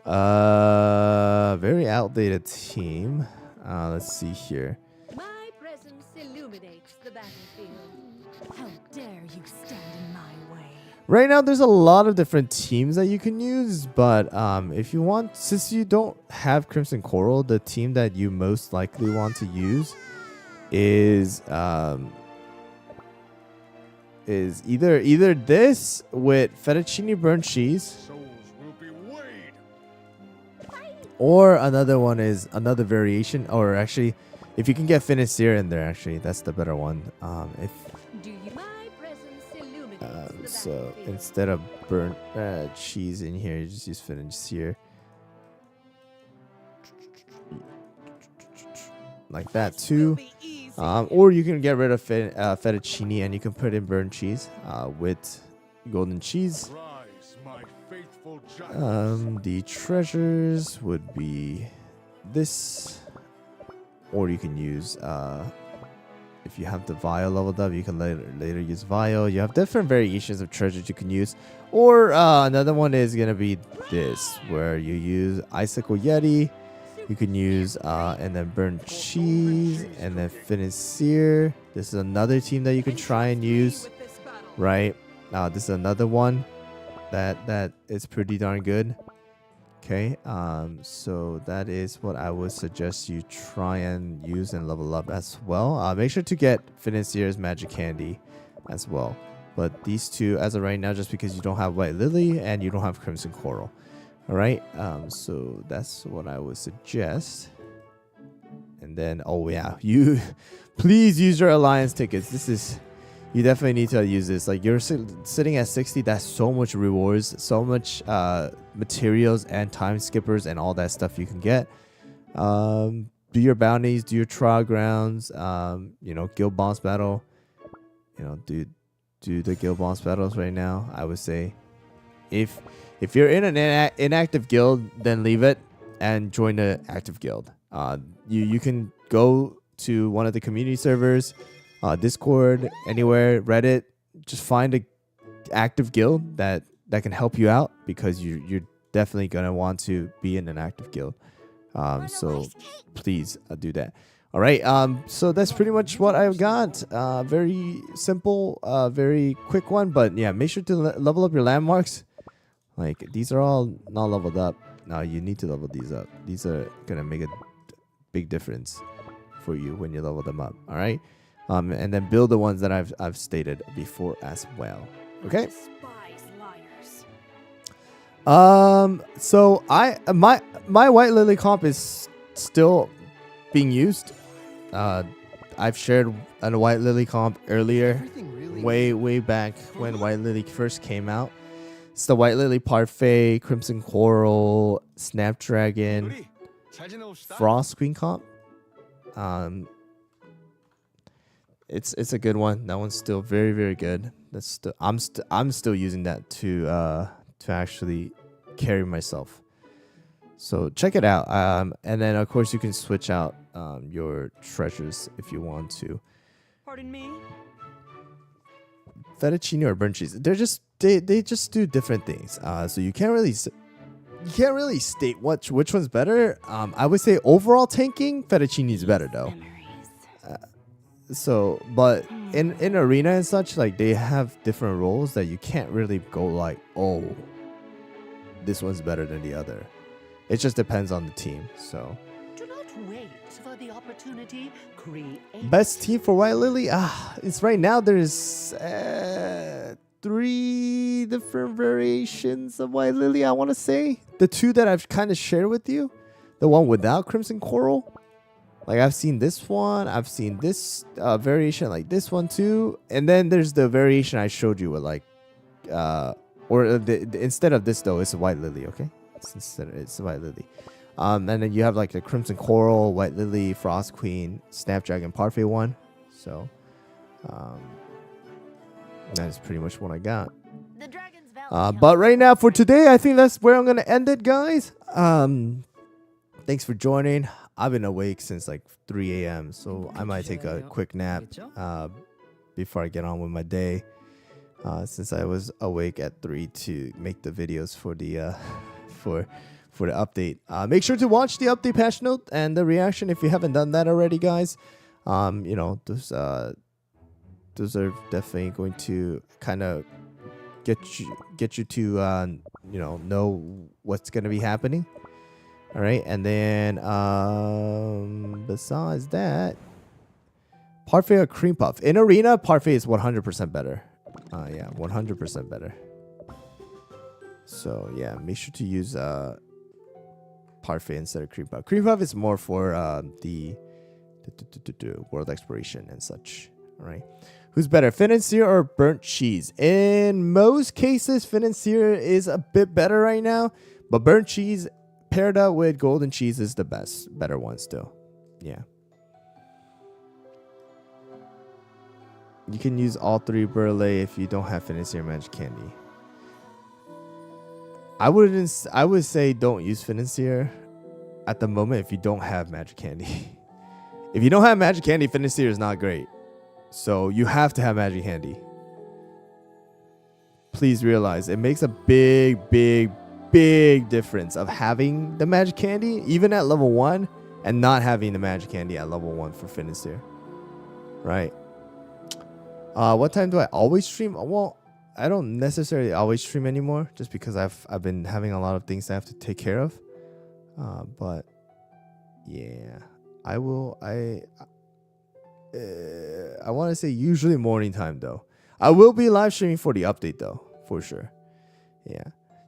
Very outdated team. Let's see here. My presence illuminates the battlefield. How dare you stand in my way? Right now, there's a lot of different teams that you can use, but if you want, since you don't have Crimson Coral, the team that you most likely want to use is either this with fettuccine burnt cheese, or another one is another variation, or actually, if you can get financier in there, actually, that's the better one. Do you? My presence illuminates the So battlefield. instead of burnt cheese in here, you just use financier. Like that too. Or you can get rid of fettuccine and you can put in burnt cheese with golden cheese. Rise, my faithful giants. The treasures would be this, or you can use if you have the vial leveled up, you can later use vial. You have different variations of treasures you can use, or another one is gonna be this, where you use icicle yeti. You can use and then burnt cheese and then financier. This is another team that you can try and use, right? This is another one that is pretty darn good. Okay, so that is what I would suggest you try and use and level up as well. Make sure to get financier's magic candy as well. But these two, as of right now, just because you don't have White Lily and you don't have Crimson Coral. All right, so that's what I would suggest. And then, oh yeah, you please use your alliance tickets. This is, you definitely need to use this. Like, you're sitting at 60, that's so much rewards, so much materials and time skippers and all that stuff you can get. Do your bounties, do your trial grounds, you know, guild boss battle. You know, do the guild boss battles right now. I would say if you're in an inactive guild, then leave it and join the active guild. You can go to one of the community servers, Discord, anywhere, Reddit. Just find a active guild that can help you out, because you're definitely gonna want to be in an active guild. So please do that. All right. So that's pretty much what I've got. Very simple, very quick one, but yeah, make sure to level up your landmarks. Like, these are all not leveled up. Now you need to level these up. These are gonna make a big difference for you when you level them up. All right, and then build the ones that I've stated before as well. Okay. Despise liars. So my White Lily comp is still being used. I've shared a White Lily comp earlier, way back when White Lily first came out. It's the White Lily Parfait, Crimson Coral, Snapdragon, Frost Queen comp. It's a good one. That one's still very good. That's still I'm still using that to actually carry myself. So check it out. And then of course you can switch out your treasures if you want to. Pardon me? Fettuccine or burnt cheese. They just do different things. So you can't really state which one's better. I would say overall tanking, fettuccine is better though. So, but in arena and such, like, they have different roles that you can't really go like, oh, this one's better than the other. It just depends on the team. So Do not wait for the opportunity. Create. best team for White Lily, it's right now there's 3 different variations of White Lily. I want to say the 2 that I've kind of shared with you, the one without Crimson Coral. Like, I've seen this one, I've seen this variation, like this one too, and then there's the variation I showed you with like Or instead of this though, it's a white lily. Okay, it's a white lily. And then you have like the crimson coral, white lily, frost queen, snapdragon, parfait one. So that's pretty much what I got. The dragon's value. But right now for today, I think that's where I'm gonna end it, guys. Thanks for joining. I've been awake since like 3 a.m. so I might take a quick nap before I get on with my day. Since I was awake at 3 to make the videos for the for the update. Make sure to watch the update patch note and the reaction if you haven't done that already, guys. You know, those are definitely going to kind of get you to you know what's gonna be happening. All right, and then besides that, parfait or cream puff in arena, parfait is 100% better. Yeah, 100% better. So yeah, make sure to use parfait instead of cream puff. Cream puff is more for the world exploration and such. All right, who's better, financier or burnt cheese? In most cases, financier is a bit better right now, but burnt cheese paired up with golden cheese is the better one still. Yeah. You can use all 3 Burley if you don't have financier magic candy. I would say don't use financier at the moment if you don't have magic candy. If you don't have magic candy, financier is not great. So you have to have magic candy. Please realize it makes a big difference of having the magic candy even at level 1 and not having the magic candy at level 1 for financier. Right? What time do I always stream? Well, I don't necessarily always stream anymore, just because I've been having a lot of things I have to take care of. But yeah, I will. I want to say usually morning time though. I will be live streaming for the update though, for sure. Yeah.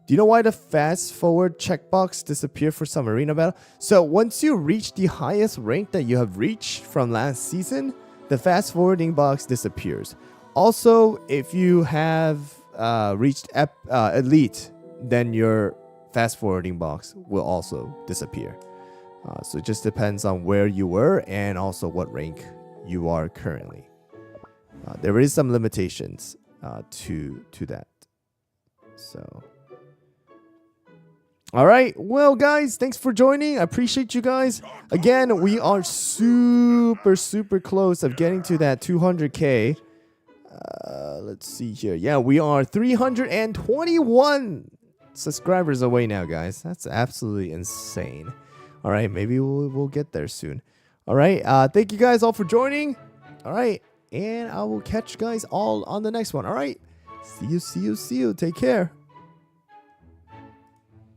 Do you know why the fast forward checkbox disappeared for some arena battle? So once you reach the highest rank that you have reached from last season, the fast forwarding box disappears. Also, if you have reached elite, then your fast forwarding box will also disappear. So it just depends on where you were and also what rank you are currently. There is some limitations to that. So, all right. Well, guys, thanks for joining. I appreciate you guys. Again, we are super close of getting to that 200K. Let's see here. Yeah, we are 321 subscribers away now, guys. That's absolutely insane. All right, maybe we'll get there soon. All right, thank you guys all for joining. All right, and I will catch you guys all on the next one. All right, see you. Take care.